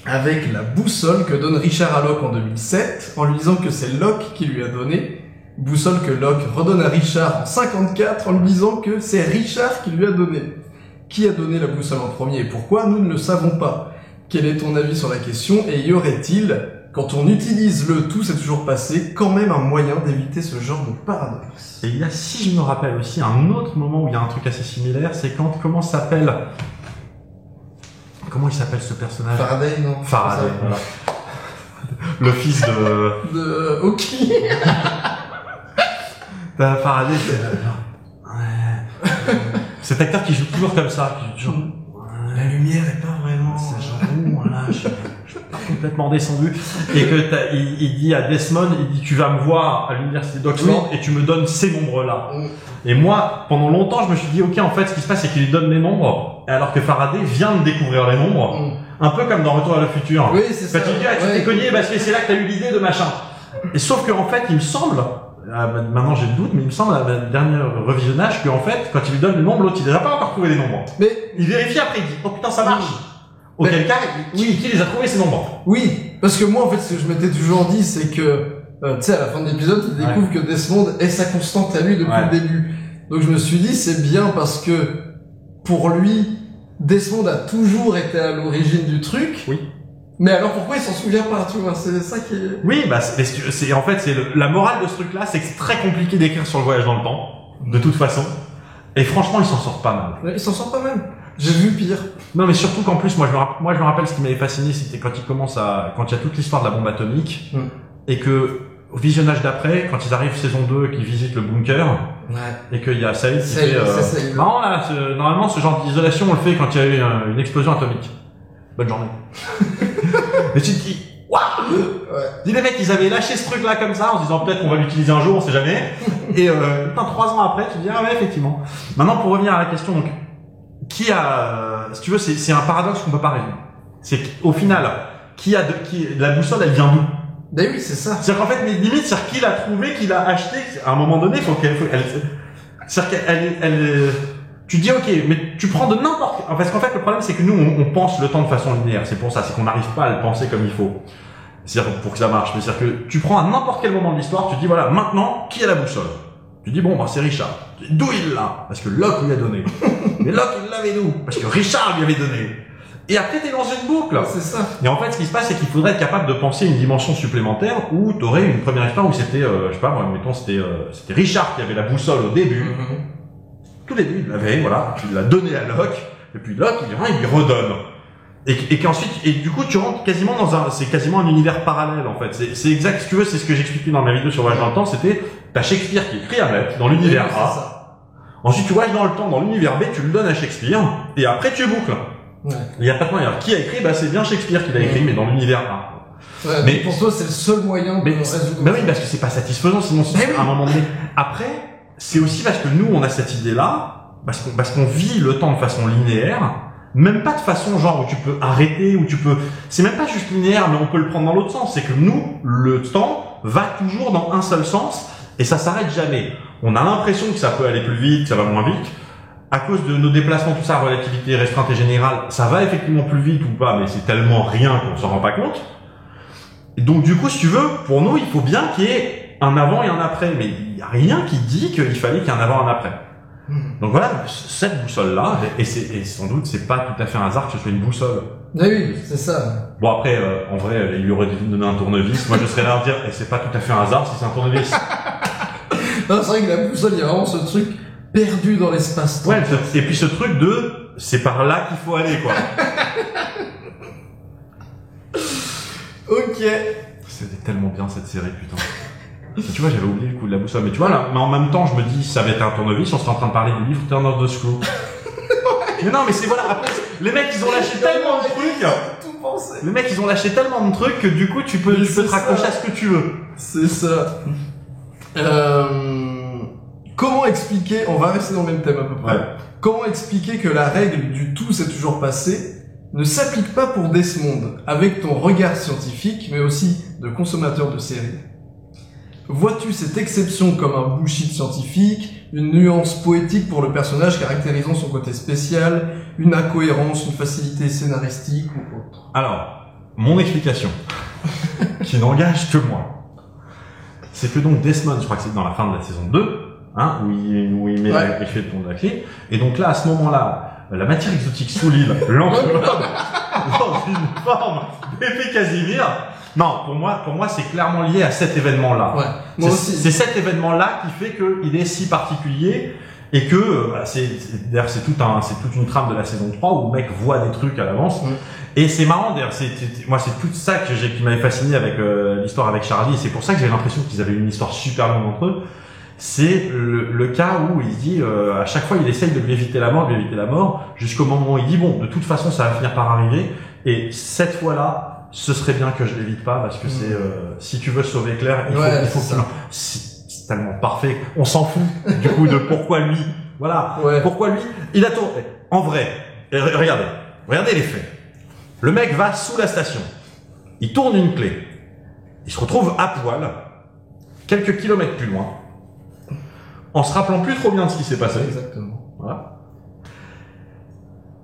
avec la boussole que donne Richard à Locke en 2007, en lui disant que c'est Locke qui lui a donné, boussole que Locke redonne à Richard en 54, en lui disant que c'est Richard qui lui a donné. Qui a donné la boussole en premier et pourquoi? Nous ne le savons pas. Quel est ton avis sur la question? Et y aurait-il, quand on utilise le tout s'est toujours passé, quand même un moyen d'éviter ce genre de paradoxe? Et il y a, si je me rappelle aussi, un autre moment où il y a un truc assez similaire, c'est quand, comment il s'appelle ce personnage? Faraday, non? Faraday, voilà. Le fils de Hawking. Faraday, cet acteur qui joue toujours comme ça, La lumière est pas vraiment... je suis complètement descendu. Et que il dit à Desmond, il dit tu vas me voir à l'université d'Oxford et tu me donnes ces nombres-là. Et moi, pendant longtemps, je me suis dit ok, en fait, ce qui se passe, c'est qu'il lui donne les nombres, alors que Faraday vient de découvrir les nombres. Un peu comme dans Retour à le futur. Oui, c'est ça. Quand il dit ah, tu t'es cogné parce que c'est là que t'as eu l'idée de machin. Et sauf que en fait, il me semble, maintenant j'ai le doute, mais il me semble à le dernier revisionnage qu'en fait, quand il lui donne le nombre, l'autre il n'a pas encore trouvé les nombres. Mais il vérifie après, il dit oh putain ça marche. Auquel cas, qui les a trouvés ces nombres? Oui, parce que moi en fait ce que je m'étais toujours dit c'est que tu sais à la fin de l'épisode il découvre que Desmond est sa constante à lui depuis le début. Donc je me suis dit c'est bien parce que pour lui Desmond a toujours été à l'origine du truc. Oui. Mais alors pourquoi il s'en souvient pas, tu vois, c'est ça qui est... Oui, bah c'est en fait c'est la morale de ce truc là, c'est que c'est très compliqué d'écrire sur le voyage dans le temps, de toute façon. Et franchement, il s'en sort pas mal. Il s'en sort pas mal. J'ai vu pire. Non, mais surtout qu'en plus, moi je me rappelle ce qui m'avait fasciné, c'était quand il y a toute l'histoire de la bombe atomique, et que, au visionnage d'après, quand ils arrivent saison 2, qu'ils visitent le bunker, et qu'il y a Saïd qui fait, marrant là, normalement, ce genre d'isolation, on le fait quand il y a eu une explosion atomique. Bonne journée. Mais tu te dis, waouh! Dis les mecs, ils avaient lâché ce truc là comme ça, en se disant peut-être qu'on va l'utiliser un jour, on sait jamais. Et, putain, 3 ans après, tu te dis, ah ouais, effectivement. Maintenant, pour revenir à la question, donc, si tu veux, c'est un paradoxe qu'on peut pas résoudre. C'est qu'au final, la boussole, elle vient d'où? Ben oui, c'est ça. C'est-à-dire qu'en fait, mais limite, c'est-à-dire qui l'a trouvé, qui l'a acheté, à un moment donné, c'est-à-dire qu'elle, tu dis ok, mais tu prends de n'importe, parce qu'en fait, le problème, c'est que nous, on pense le temps de façon linéaire. C'est pour ça, c'est qu'on n'arrive pas à le penser comme il faut. C'est-à-dire pour que ça marche. C'est-à-dire que tu prends à n'importe quel moment de l'histoire, tu dis voilà, maintenant, qui a la boussole? Tu dis bon, bah, c'est Richard. D'où il l'a? Parce que Locke lui a donné. Mais Locke, il l'avait d'où? Parce que Richard lui avait donné. Et après, t'es dans une boucle. C'est ça. Et en fait, ce qui se passe, c'est qu'il faudrait être capable de penser une dimension supplémentaire où t'aurais une première histoire où c'était, je sais pas, moi, mettons, c'était Richard qui avait la boussole au début. Tout début, il l'avait, voilà. Il l'a donné à Locke. Et puis Locke, il vient, il lui redonne. Et qu'ensuite, et du coup, tu rentres quasiment c'est quasiment un univers parallèle, en fait. C'est exact, si tu veux, c'est ce que j'expliquais dans ma vidéo sur Voyage dans le temps, c'était, t'as Shakespeare qui écrit Hamlet dans l'univers A. Ensuite, tu voyages dans le temps, dans l'univers B, tu le donnes à Shakespeare. Et après, tu boucles. Il y a pas de moyen. Qui a écrit? Bah, c'est bien Shakespeare qui l'a écrit, mais dans l'univers A. Mais pour toi, c'est le seul moyen de résoudre. Bah oui, parce que c'est pas satisfaisant, sinon, à un moment donné. Après, c'est aussi parce que nous, on a cette idée-là, parce qu'on vit le temps de façon linéaire, même pas de façon genre où tu peux arrêter, où tu peux, c'est même pas juste linéaire, mais on peut le prendre dans l'autre sens. C'est que nous, le temps va toujours dans un seul sens, et ça s'arrête jamais. On a l'impression que ça peut aller plus vite, que ça va moins vite. À cause de nos déplacements, tout ça, relativité restreinte et générale, ça va effectivement plus vite ou pas, mais c'est tellement rien qu'on s'en rend pas compte. Et donc, du coup, si tu veux, pour nous, il faut bien qu'il y ait un avant et un après, mais il y a rien qui dit qu'il fallait qu'il y ait un avant et un après. Donc voilà, cette boussole-là, et sans doute, c'est pas tout à fait un hasard que ce soit une boussole. Oui, c'est ça. Bon après, en vrai, il lui aurait donné un tournevis. Moi, je serais là à dire, c'est pas tout à fait un hasard si c'est un tournevis. Non, c'est vrai que la boussole, il y a vraiment ce truc perdu dans l'espace. Ouais, et puis ce truc c'est par là qu'il faut aller, quoi. Ok. C'était tellement bien cette série, putain. Tu vois, j'avais oublié le coup de la boussole. Mais tu vois, là, mais en même temps, je me dis, ça va être un tournevis, on serait en train de parler du livre Turn of the Screw. Mais non, mais c'est voilà, après, les mecs, ils ont lâché tellement de trucs. Les mecs, ils ont lâché tellement de trucs que du coup, tu peux te raccrocher à ce que tu veux. C'est ça. Comment expliquer, on va rester dans le même thème à peu près. Comment expliquer que la règle du tout s'est toujours passé ne s'applique pas pour Desmond, avec ton regard scientifique, mais aussi de consommateur de séries? Vois-tu cette exception comme un bullshit scientifique, une nuance poétique pour le personnage caractérisant son côté spécial, une incohérence, une facilité scénaristique ou autre? Alors, mon explication, qui n'engage que moi, c'est que donc Desmond, je crois que c'est dans la fin de la saison 2, hein, où il met l'effet de ton de la clé, et donc là, à ce moment-là, la matière exotique sous l'île l'englobe dans une forme d'effet Casimir. Non, pour moi, c'est clairement lié à cet événement-là. Ouais, moi aussi. C'est cet événement-là qui fait qu'il est si particulier et que d'ailleurs c'est toute une trame de la saison 3 où le mec voit des trucs à l'avance. Et c'est marrant d'ailleurs, moi c'est tout ça qui m'avait fasciné avec l'histoire avec Charlie, et c'est pour ça que j'avais l'impression qu'ils avaient une histoire super longue entre eux. C'est le cas où il dit à chaque fois il essaye de lui éviter la mort, jusqu'au moment où il dit bon, de toute façon ça va finir par arriver. Et cette fois-là, ce serait bien que je l'évite pas parce que c'est si tu veux sauver Claire, il faut que c'est tellement parfait, on s'en fout du coup de pourquoi lui. Voilà, pourquoi lui, il a tourné. En vrai, regardez les faits. Le mec va sous la station, il tourne une clé, il se retrouve à poil, quelques kilomètres plus loin, en se rappelant plus trop bien de ce qui s'est passé. Exactement. Voilà.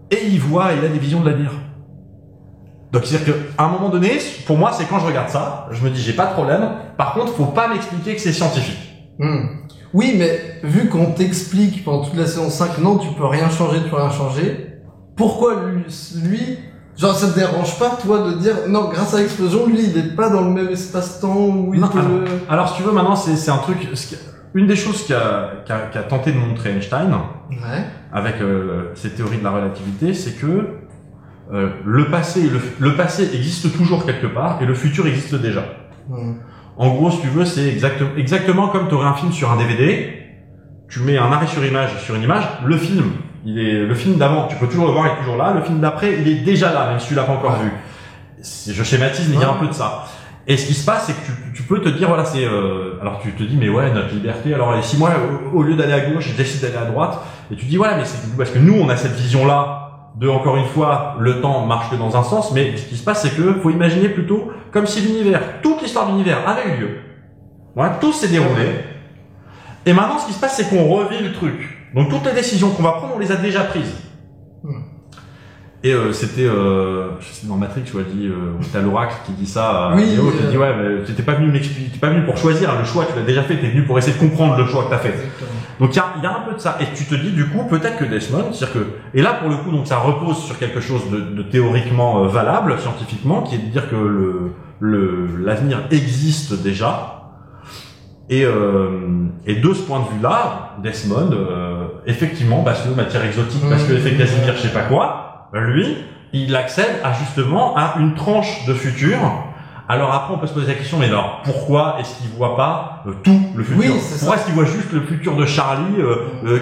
Et il a des visions de l'avenir. Donc c'est-à-dire qu'à un moment donné, pour moi, c'est quand je regarde ça, je me dis j'ai pas de problème. Par contre, faut pas m'expliquer que c'est scientifique. Oui, mais vu qu'on t'explique pendant toute la saison 5, non, tu peux rien changer, pourquoi lui, genre ça te dérange pas, toi, de dire, non, grâce à l'explosion, lui, il est pas dans le même espace-temps où il peut... Alors, si tu veux, maintenant, c'est un truc... Une des choses qu'a tenté de montrer Einstein, avec ses théories de la relativité, c'est que le passé existe toujours quelque part et le futur existe déjà. En gros, si tu veux, c'est exactement comme tu aurais un film sur un DVD, tu mets un arrêt sur image sur une image, le film d'avant, tu peux toujours le voir, il est toujours là, le film d'après, il est déjà là, même si tu l'as pas encore vu. Je schématise, mais il y a un peu de ça. Et ce qui se passe, c'est que tu peux te dire, voilà, alors tu te dis, mais ouais, notre liberté, alors si moi, au lieu d'aller à gauche, je décide d'aller à droite, et tu te dis, voilà, mais c'est parce que nous, on a cette vision-là, de, encore une fois, le temps marche que dans un sens, mais ce qui se passe, c'est que faut imaginer plutôt comme si toute l'histoire de l'univers avait eu lieu. Voilà, tout s'est déroulé. Et maintenant, ce qui se passe, c'est qu'on revit le truc. Donc, toutes les décisions qu'on va prendre, on les a déjà prises. Et c'était dans Matrix, où elle dit, t'as l'oracle qui dit ça à Neo, qui dit, ouais, mais t'es pas venu pour choisir, le choix, tu l'as déjà fait, t'es venu pour essayer de comprendre le choix que t'as fait. Exactement. Donc il y a un peu de ça. Et tu te dis, du coup, peut-être que Desmond, c'est-à-dire que, et là, pour le coup, donc ça repose sur quelque chose de théoriquement valable, scientifiquement, qui est de dire que l'avenir existe déjà. Et de ce point de vue-là, Desmond, effectivement, parce que matière exotique, parce que l'effet Casimir, je sais pas quoi, lui, il accède justement à une tranche de futur. Alors après, on peut se poser la question, mais alors, pourquoi est-ce qu'il voit pas tout le futur? Pourquoi est-ce qu'il voit juste le futur de Charlie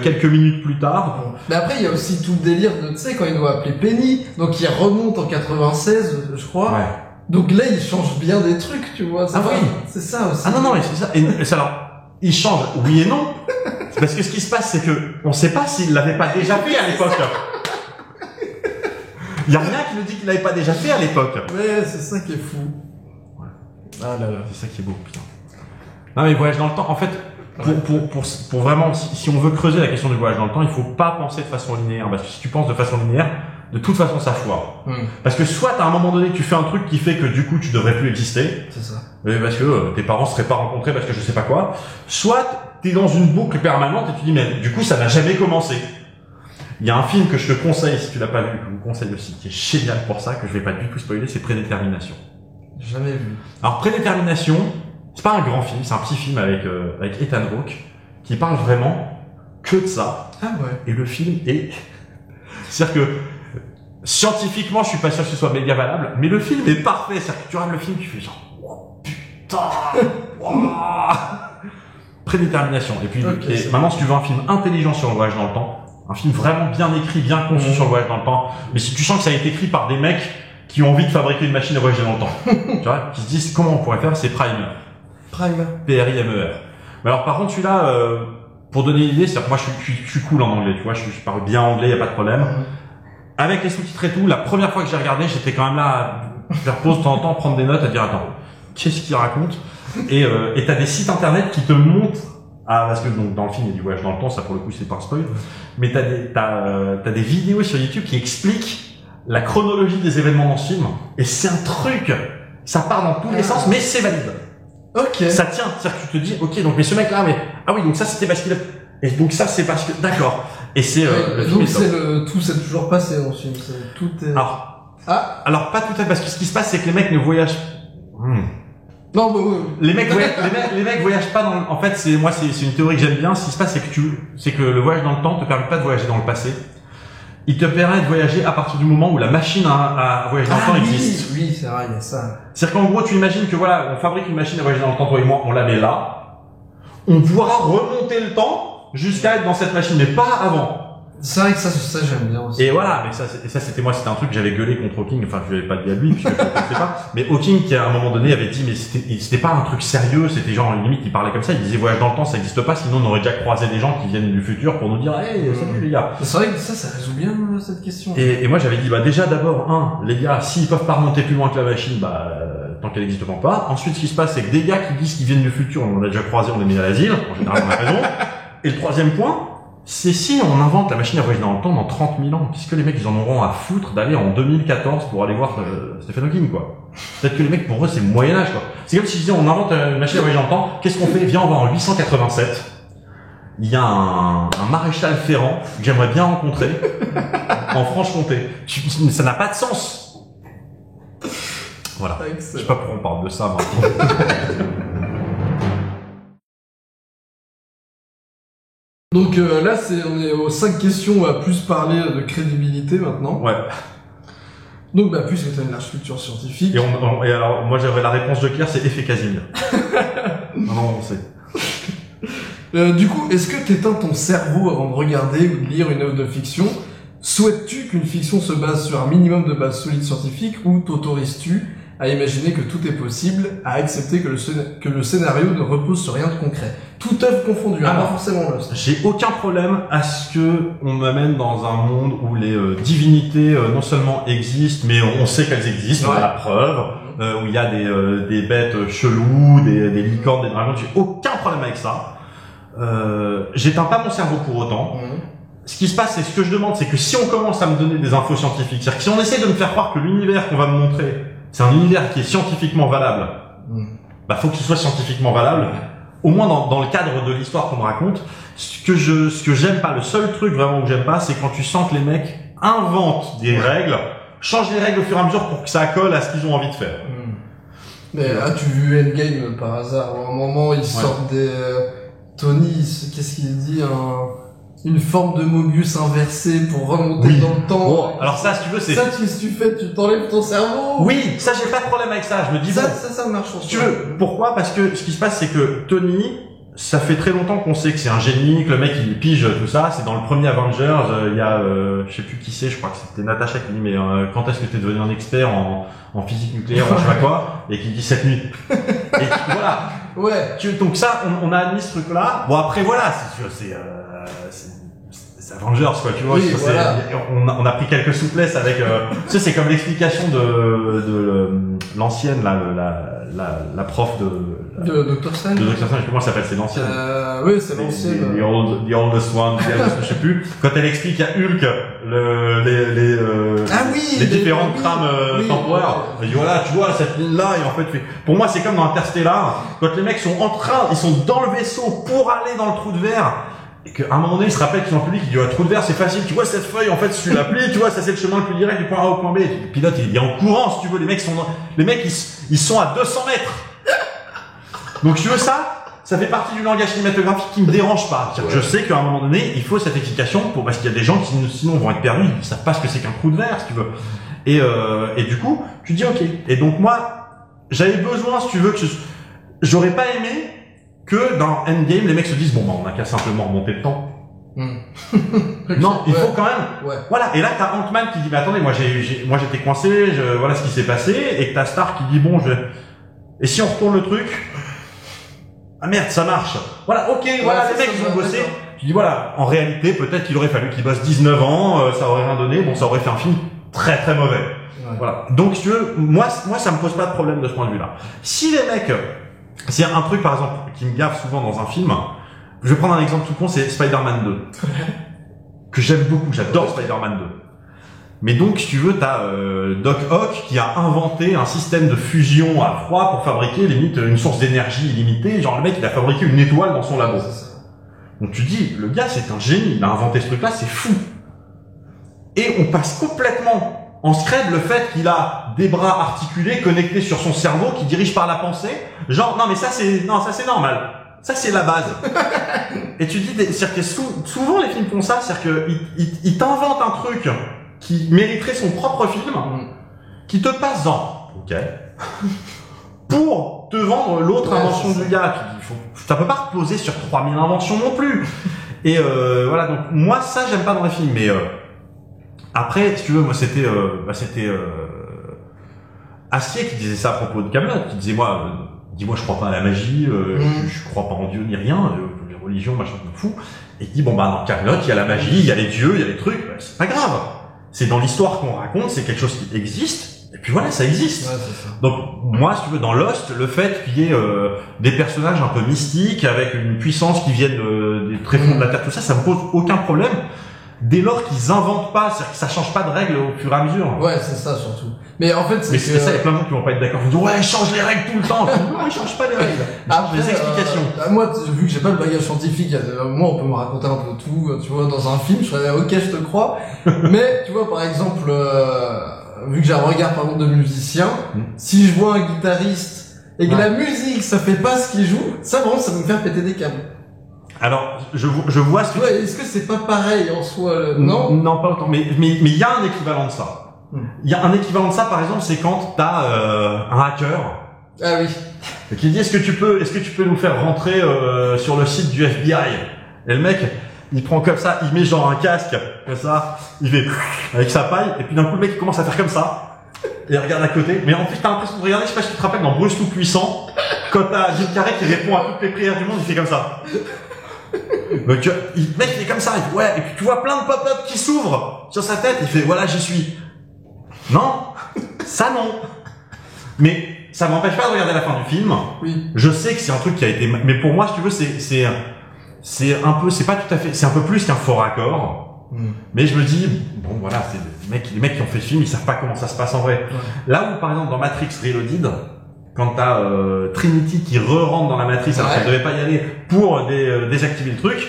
quelques minutes plus tard? Mais après, il y a aussi tout le délire de, tu sais, quand il doit appeler Penny, donc il remonte en 96, je crois. Ouais. Donc là, il change bien des trucs, tu vois. C'est ça aussi. Ah non, mais c'est ça. Et alors, il change, oui et non. Parce que ce qui se passe, c'est que on sait pas s'il l'avait pas déjà fait à l'époque. Il y a rien qui nous dit qu'il l'avait pas déjà fait à l'époque. Ouais, c'est ça qui est fou. Ouais. Ah là là. C'est ça qui est beau, putain. Non mais voyage dans le temps, en fait, pour vraiment, si on veut creuser la question du voyage dans le temps, il faut pas penser de façon linéaire. Parce que si tu penses de façon linéaire, de toute façon ça foire. Parce que soit à un moment donné tu fais un truc qui fait que du coup tu devrais plus exister. C'est ça. Parce que tes parents seraient pas rencontrés parce que je sais pas quoi. Soit t'es dans une boucle permanente et tu dis mais du coup ça n'a jamais commencé. Il y a un film que je te conseille si tu l'as pas vu, que je vous conseille aussi, qui est génial pour ça, que je vais pas du tout spoiler, c'est Prédétermination. Jamais vu. Alors Prédétermination, c'est pas un grand film, c'est un petit film avec Ethan Hawke qui parle vraiment que de ça. Ah ouais. Et le film est, c'est-à-dire que scientifiquement, je suis pas sûr que ce soit méga valable, mais le film est parfait. C'est-à-dire que tu regardes le film, tu fais genre oh, putain, wow. Prédétermination. Et puis et maintenant, si tu veux un film intelligent sur le voyage dans le temps. Un film vraiment bien écrit, bien conçu sur le voyage dans le temps. Mais si tu sens que ça a été écrit par des mecs qui ont envie de fabriquer une machine à voyager dans le temps. Tu vois, qui se disent comment on pourrait faire, c'est Primer. P-R-I-M-E-R. Mais alors par contre celui-là, pour donner une idée, c'est-à-dire que moi je suis cool en anglais, tu vois, je parle bien anglais, y a pas de problème. Avec les sous-titres et tout, la première fois que j'ai regardé, j'étais quand même là à faire pause de temps en temps, prendre des notes, à dire attends, qu'est-ce qu'il raconte? Et t'as des sites internet qui te montrent. Ah, parce que donc dans le film il y a du voyage dans le temps, ça pour le coup c'est pas un spoil, mais t'as des vidéos sur YouTube qui expliquent la chronologie des événements dans ce film, et c'est un truc, ça part dans tous les sens, mais c'est valide. Ok. Ça tient, c'est-à-dire que tu te dis, ok, donc mais ce mec là, mais ah oui, donc ça c'était parce qu'il a, et donc ça c'est parce que, d'accord. Et c'est donc c'est tout s'est toujours passé dans ce film, tout est. Alors pas tout à fait, parce que ce qui se passe c'est que les mecs ne voyagent. Non, bah oui. Les mecs voyagent pas dans. En fait, c'est une théorie que j'aime bien. Ce qui se passe, c'est que le voyage dans le temps te permet pas de voyager dans le passé. Il te permet de voyager à partir du moment où la machine à voyager dans le temps existe. Oui, c'est vrai, il y a ça. C'est-à-dire qu'en gros, tu imagines que voilà, on fabrique une machine à voyager dans le temps, toi et moi, on la met là. On pourra remonter le temps jusqu'à être dans cette machine, mais pas avant. C'est vrai que ça j'aime bien aussi. Et voilà, mais ça c'était moi, c'était un truc que j'avais gueulé contre Hawking, enfin je lui avais pas dit à lui, puisque je ne sais pas, mais Hawking qui à un moment donné avait dit, mais c'était pas un truc sérieux, c'était genre limite il parlait comme ça, il disait voyage dans le temps ça existe pas, sinon on aurait déjà croisé des gens qui viennent du futur pour nous dire hey salut les gars. C'est vrai que ça résout bien cette question. Et moi j'avais dit bah déjà d'abord les gars s'ils peuvent pas remonter plus loin que la machine, tant qu'elle existe pas. Ensuite ce qui se passe c'est que des gars qui disent qu'ils viennent du futur, on en a déjà croisé, on les met à l'asile, en général on a raison. Et le troisième point, c'est si on invente la machine à voyager dans le temps dans 30 000 ans, puisque les mecs ils en auront à foutre d'aller en 2014 pour aller voir Stephen Hawking quoi. Peut-être que les mecs pour eux c'est le Moyen-Âge quoi. C'est comme si je disais on invente une machine à voyager dans le temps, qu'est-ce qu'on fait? Viens on va en 887. Il y a un maréchal Ferrand que j'aimerais bien rencontrer en Franche-Comté. Ça n'a pas de sens. Voilà. Excellent. Je sais pas pourquoi on parle de ça maintenant. Donc là, on est aux 5 questions, on va plus parler de crédibilité maintenant. Ouais. Donc puisque tu as une large culture scientifique... Et alors, moi j'avais la réponse de Claire, c'est effet Casimir. Non, on sait. Du coup, est-ce que t'éteins ton cerveau avant de regarder ou de lire une œuvre de fiction? Souhaites-tu qu'une fiction se base sur un minimum de base solide scientifique ou t'autorises-tu à imaginer que tout est possible, à accepter que le scénario ne repose sur rien de concret? Toute œuvre confondue, pas forcément Lost. J'ai aucun problème à ce que on m'amène dans un monde où les divinités non seulement existent, mais on sait qu'elles existent, on a la preuve, où il y a des bêtes cheloues, des licornes, des dragons. J'ai aucun problème avec ça. J'éteins pas mon cerveau pour autant. Ce qui se passe, c'est ce que je demande, c'est que si on commence à me donner des infos scientifiques, c'est-à-dire que si on essaie de me faire croire que l'univers qu'on va me montrer, c'est un univers qui est scientifiquement valable, faut que ce soit scientifiquement valable, au moins dans le cadre de l'histoire qu'on me raconte. Ce que j'aime pas, le seul truc vraiment que j'aime pas, c'est quand tu sens que les mecs inventent des règles, changent les règles au fur et à mesure pour que ça colle à ce qu'ils ont envie de faire. Mais as-tu vu Endgame par hasard? À un moment, ils sortent des... Tony, qu'est-ce qu'il dit? Une forme de Mobius inversée pour remonter dans le temps. Bon, alors ça, si tu veux, c'est... Ça, qu'est-ce que tu fais? Tu t'enlèves ton cerveau? Oui, ça, j'ai pas de problème avec ça. Je me dis, ça marche. Si tu veux, pourquoi? Parce que ce qui se passe, c'est que Tony, ça fait très longtemps qu'on sait que c'est un génie, que le mec, il pige tout ça. C'est dans le premier Avengers, il y a, je sais plus qui c'est, je crois que c'était Natasha qui dit, mais quand est-ce que t'es devenu un expert en physique nucléaire, je sais pas quoi, et qui dit cette nuit. Et voilà. Ouais. Donc ça, on a admis ce truc-là. Bon, après, voilà, c'est Avengers, quoi, tu vois. Oui, voilà. On a pris quelques souplesses avec, tu sais, c'est comme l'explication de l'ancienne, là, la prof de Dr. Strange. De Dr. Strange, comment ça s'appelle? C'est l'ancienne. Oui, c'est l'ancienne. The oldest one, je sais plus. Quand elle explique à Hulk, les différentes trames temporaires. Elle dit, voilà, tu vois, cette ligne-là, et en fait, pour moi, c'est comme dans Interstellar. Quand les mecs sont ils sont dans le vaisseau pour aller dans le trou de verre. Et qu'à un moment donné, ils se rappellent qu'ils ont public, ils disent, trou de verre, c'est facile, tu vois, cette feuille, en fait, si tu l'applies, tu vois, ça c'est le chemin le plus direct du point A au point B. Le pilote, il est en courant, si tu veux, les mecs, ils sont à 200 mètres. Donc, tu veux ça fait partie du langage cinématographique qui me dérange pas. Je sais qu'à un moment donné, il faut cette explication parce qu'il y a des gens qui, sinon, vont être perdus, ils savent pas ce que c'est qu'un trou de verre, si tu veux. Et du coup, tu dis, ok. Et donc, moi, j'avais besoin, si tu veux, j'aurais pas aimé que dans Endgame, les mecs se disent, on a qu'à simplement remonter le temps. Non, il faut quand même. Voilà. Et là, t'as Ant-Man qui dit, mais attendez, moi j'étais coincé, voilà ce qui s'est passé, et que t'as Stark qui dit, et si on retourne le truc? Ah merde, ça marche. Voilà, ok, voilà, les mecs, ils ont bossé. Tu dis, voilà, en réalité, peut-être qu'il aurait fallu qu'ils bossent 19 ans, ça aurait rien donné, ça aurait fait un film très très mauvais. Voilà. Donc, si tu veux, moi, ça me pose pas de problème de ce point de vue-là. Si les mecs, c'est un truc, par exemple, qui me gaffe souvent dans un film, je vais prendre un exemple tout con, c'est Spider-Man 2. Que j'aime beaucoup, j'adore Spider-Man 2. Mais donc, si tu veux, t'as Doc Ock qui a inventé un système de fusion à froid pour fabriquer, limite, une source d'énergie illimitée. Genre, le mec, il a fabriqué une étoile dans son labo. Donc tu dis, le gars, c'est un génie, il a inventé ce truc-là, c'est fou. Et on passe complètement en scred le fait qu'il a des bras articulés connectés sur son cerveau qui dirigent par la pensée. Genre, non, mais ça, c'est normal. Ça, c'est la base. Et tu dis, c'est-à-dire que souvent les films font ça, c'est-à-dire qu'ils t'inventent un truc qui mériterait son propre film, qui te passe dans, ok, pour te vendre l'autre invention du gars. Ça peut pas reposer sur 3000 inventions non plus. Et voilà, donc moi ça j'aime pas dans les films, mais après si tu veux, moi c'était Astier qui disait ça à propos de Kaamelott, qui disait moi dis-moi je crois pas à la magie, je crois pas en Dieu ni rien, les religions machin je m'en fous. Et il dit bon bah dans Kaamelott il y a la magie, il y a les dieux, il y a les trucs, c'est pas grave. C'est dans l'histoire qu'on raconte, c'est quelque chose qui existe, et puis voilà, ça existe. Ouais, c'est ça. Donc moi, si tu veux, dans Lost, le fait qu'il y ait des personnages un peu mystiques, avec une puissance qui vienne des tréfonds de la Terre, tout ça, ça me pose aucun problème. Dès lors qu'ils inventent pas, c'est-à-dire que ça change pas de règles au fur et à mesure. Ouais, c'est ça surtout. Mais en fait, c'est ça, il y a plein de gens qui vont pas être d'accord. Ils vont dire ouais, change les règles tout le temps. Non, ils changent pas les règles. Ils changent les explications. Moi, vu que j'ai pas le bagage scientifique, moi, on peut me raconter un peu tout. Tu vois, dans un film, je serais ok, je te crois. Mais tu vois, par exemple, vu que j'ai un regard par exemple de musicien, si je vois un guitariste et que la musique, ça fait pas ce qu'il joue, ça vraiment, ça va me faire péter des câbles. Alors, je vois ce que ouais, est-ce que c'est pas pareil en soi, non? Non, pas autant. Mais il y a un équivalent de ça. Il y a un équivalent de ça, par exemple, c'est quand t'as un hacker. Ah oui. Qui dit est-ce que tu peux nous faire rentrer sur le site du FBI? Et le mec, il prend comme ça, il met genre un casque, comme ça, il fait avec sa paille, et puis d'un coup le mec il commence à faire comme ça, et il regarde à côté. Mais en plus t'as l'impression de regarder, je sais pas si tu te rappelles dans Bruce tout puissant, quand t'as Jim Carrey qui répond à toutes les prières du monde, il fait comme ça. Donc le mec il est comme ça, il fait ouais, et puis tu vois plein de pop-up qui s'ouvrent sur sa tête, il fait voilà j'y suis. Non, ça non. Mais ça m'empêche pas de regarder la fin du film. Oui. Je sais que c'est un truc qui a été, mais pour moi si tu veux c'est un peu, c'est pas tout à fait, c'est un peu plus qu'un faux raccord. Mais je me dis bon voilà, c'est les mecs qui ont fait le film, ils savent pas comment ça se passe en vrai. Ouais. Là où par exemple dans Matrix Reloaded, quand t'as Trinity qui re-rentre dans la matrice alors qu'elle devait pas y aller pour désactiver le truc,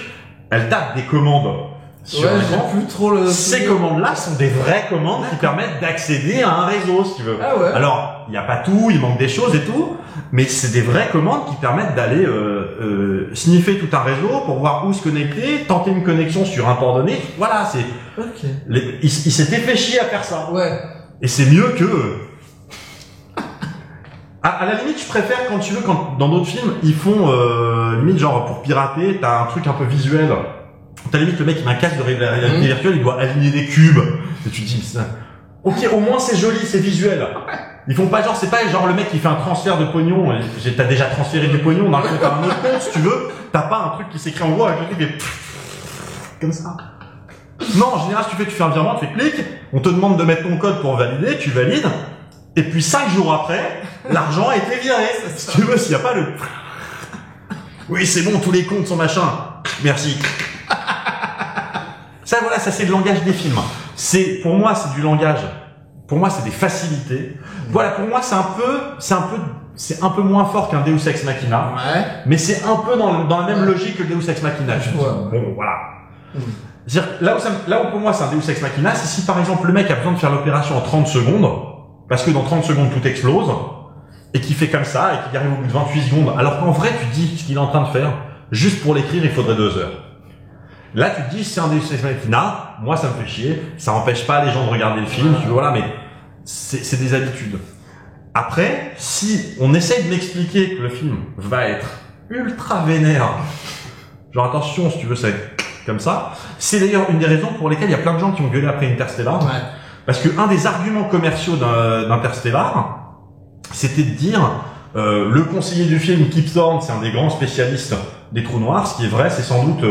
elle tape des commandes sur l'écran. Plus trop le... Ces commandes-là sont des vraies commandes qui permettent d'accéder à un réseau, si tu veux. Ah ouais. Alors, il y a pas tout, il manque des choses et tout, mais c'est des vraies commandes qui permettent d'aller sniffer tout un réseau pour voir où se connecter, tenter une connexion sur un port donné. Voilà, c'est... Ok. Il s'était fait chier à faire ça. Ouais. Et c'est mieux que... À la limite, je préfère quand tu veux, quand dans d'autres films, ils font limite genre pour pirater, t'as un truc un peu visuel. T'as limite le mec qui met un casque de réalité virtuelle, il doit aligner des cubes. Et tu te dis, ça... ok, au moins c'est joli, c'est visuel. Ils font pas genre, c'est pas genre le mec qui fait un transfert de pognon. T'as déjà transféré du pognon dans le compte à un autre compte, si tu veux. T'as pas un truc qui s'écrit en gros avec le truc des comme ça. Non, en général, si tu fais un virement, tu fais clic, on te demande de mettre ton code pour valider, tu valides. Et puis 5 jours après, l'argent a été viré. Si tu veux, s'il y a pas le... Oui, c'est bon, tous les comptes sont machin. Merci. Ça, voilà, ça c'est le langage des films. Pour moi, c'est du langage. Pour moi, c'est des facilités. Voilà, pour moi, c'est un peu moins fort qu'un Deus Ex Machina. Ouais. Mais c'est un peu dans la même logique que Deus Ex Machina. Je dis, bon, voilà. C'est-à-dire, là où pour moi c'est un Deus Ex Machina, c'est si par exemple le mec a besoin de faire l'opération en 30 secondes, parce que dans 30 secondes tout explose, et qu'il fait comme ça, et qu'il arrive au bout de 28 secondes, alors qu'en vrai tu te dis ce qu'il est en train de faire, juste pour l'écrire il faudrait 2 heures. Là tu te dis c'est un Deus Ex Machina, moi ça me fait chier, ça empêche pas les gens de regarder le film, tu vois, voilà, mais c'est des habitudes. Après, si on essaye de m'expliquer que le film va être ultra vénère, genre attention si tu veux ça va être comme ça, c'est d'ailleurs une des raisons pour lesquelles il y a plein de gens qui ont gueulé après Interstellar. Ouais. Parce que un des arguments commerciaux d'Interstellar, c'était de dire le conseiller du film, Kip Thorne, c'est un des grands spécialistes des trous noirs. Ce qui est vrai, c'est sans doute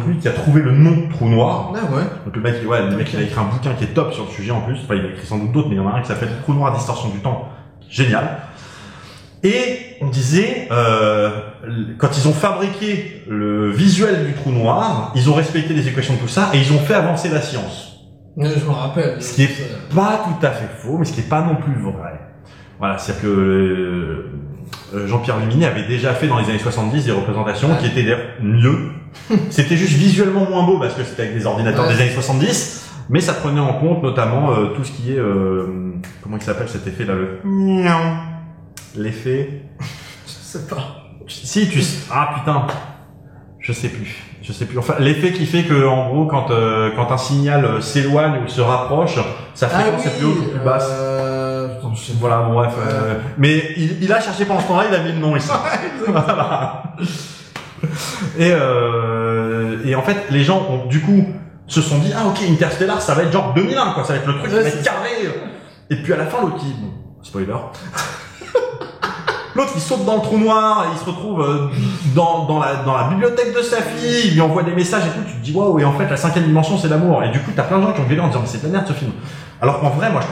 lui qui a trouvé le nom trou noir. Ah ouais. Donc le mec il a écrit un bouquin qui est top sur le sujet en plus. Enfin, il a écrit sans doute d'autres, mais il y en a un qui s'appelle Trou noir, distorsion du temps. Génial. Et on disait, quand ils ont fabriqué le visuel du trou noir, ils ont respecté les équations de tout ça et ils ont fait avancer la science. Je me rappelle. Ce qui est pas tout à fait faux, mais ce qui est pas non plus vrai. Voilà, c'est-à-dire que Jean-Pierre Luminet avait déjà fait dans les années 70 des représentations qui étaient d'ailleurs mieux. C'était juste visuellement moins beau parce que c'était avec des ordinateurs des années 70, mais ça prenait en compte notamment tout ce qui est comment il s'appelle cet effet là, l'effet. Je sais pas. Si tu ah putain, je sais plus. Enfin, l'effet qui fait que en gros quand un signal s'éloigne ou se rapproche, sa fréquence est plus haute ou plus basse. Voilà, bon, bref. Mais il a cherché pendant ce temps-là, il a mis le nom ici. Voilà. Et en fait, les gens ont, du coup, se sont dit, ah, ok, Interstellar, ça va être genre 2001, quoi, ça va être le truc qui va être carré. Et puis à la fin, l'autre qui, bon, spoiler. L'autre, il saute dans le trou noir, et il se retrouve dans la bibliothèque de sa fille, il lui envoie des messages et tout, tu te dis, waouh, et en fait, la 5e dimension, c'est l'amour. Et du coup, t'as plein de gens qui ont gueulé en disant, mais c'est de la merde, ce film. Alors qu'en vrai, moi,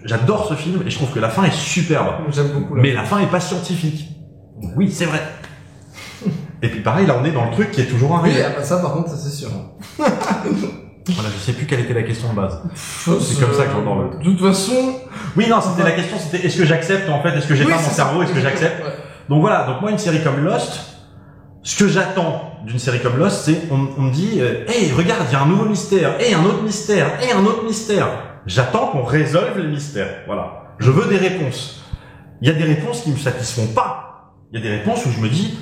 j'adore ce film, et je trouve que la fin est superbe. J'aime beaucoup. Mais la fin est pas scientifique. Oui, c'est vrai. Et puis pareil, là, on est dans le truc qui est toujours arrivé. Oui, ça, par contre, ça, c'est sûr. Voilà, je sais plus quelle était la question de base. C'est comme ça que j'entends le. De toute façon. Oui, non, c'était la question, c'était est-ce que j'accepte, en fait, est-ce que j'ai pas mon cerveau, est-ce que j'accepte? Ouais. Donc voilà, donc moi, une série comme Lost, ce que j'attends d'une série comme Lost, c'est, on me dit, hey, regarde, il y a un nouveau mystère, hey, un autre mystère, hey, un autre mystère. J'attends qu'on résolve les mystères. Voilà. Je veux des réponses. Il y a des réponses qui me satisfont pas. Il y a des réponses où je me dis,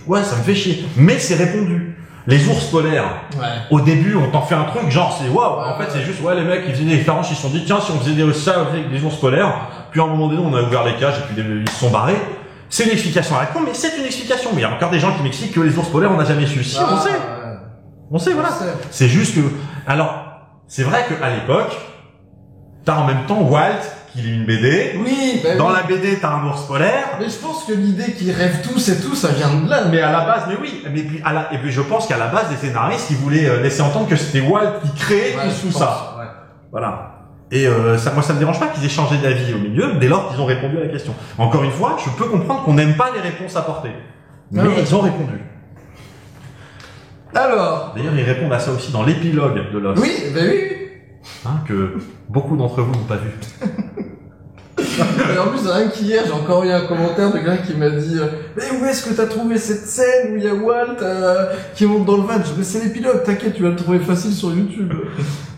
ouais, ça me fait chier. Mais c'est répondu. Les ours polaires. Ouais. Au début, on t'en fait un truc, genre, c'est waouh. En fait, c'est juste, ouais, les mecs, ils faisaient des expériences, ils se sont dit, tiens, si on faisait ça avec des ours polaires. Puis à un moment donné, on a ouvert les cages et puis ils se sont barrés. C'est une explication à la con, mais c'est une explication. Mais il y a encore des gens qui m'expliquent que les ours polaires, on n'a jamais su. Si, on sait. On sait, voilà. C'est juste que, alors, c'est vrai qu'à l'époque, t'as en même temps Walt, qui lit une BD. Oui, bah dans la BD, t'as un ours polaire. Mais je pense que l'idée qu'ils rêvent tous et tout, ça vient de là. Mais à la base, mais oui. Mais puis, et puis je pense qu'à la base, les scénaristes, ils voulaient laisser entendre que c'était Walt qui créait tout ça. Ouais. Voilà. Et ça, moi, ça me dérange pas qu'ils aient changé d'avis au milieu, dès lors qu'ils ont répondu à la question. Encore une fois, je peux comprendre qu'on n'aime pas les réponses apportées. Mais ils ont répondu. Alors. D'ailleurs, ils répondent à ça aussi dans l'épilogue de Lost. Oui, ben oui. Hein, que beaucoup d'entre vous n'ont pas vu. Et en plus, rien qu'hier, j'ai encore eu un commentaire de quelqu'un qui m'a dit mais où est-ce que t'as trouvé cette scène où il y a Walt qui monte dans le van? Je dis, mais c'est l'épilogue, t'inquiète, tu vas le trouver facile sur YouTube.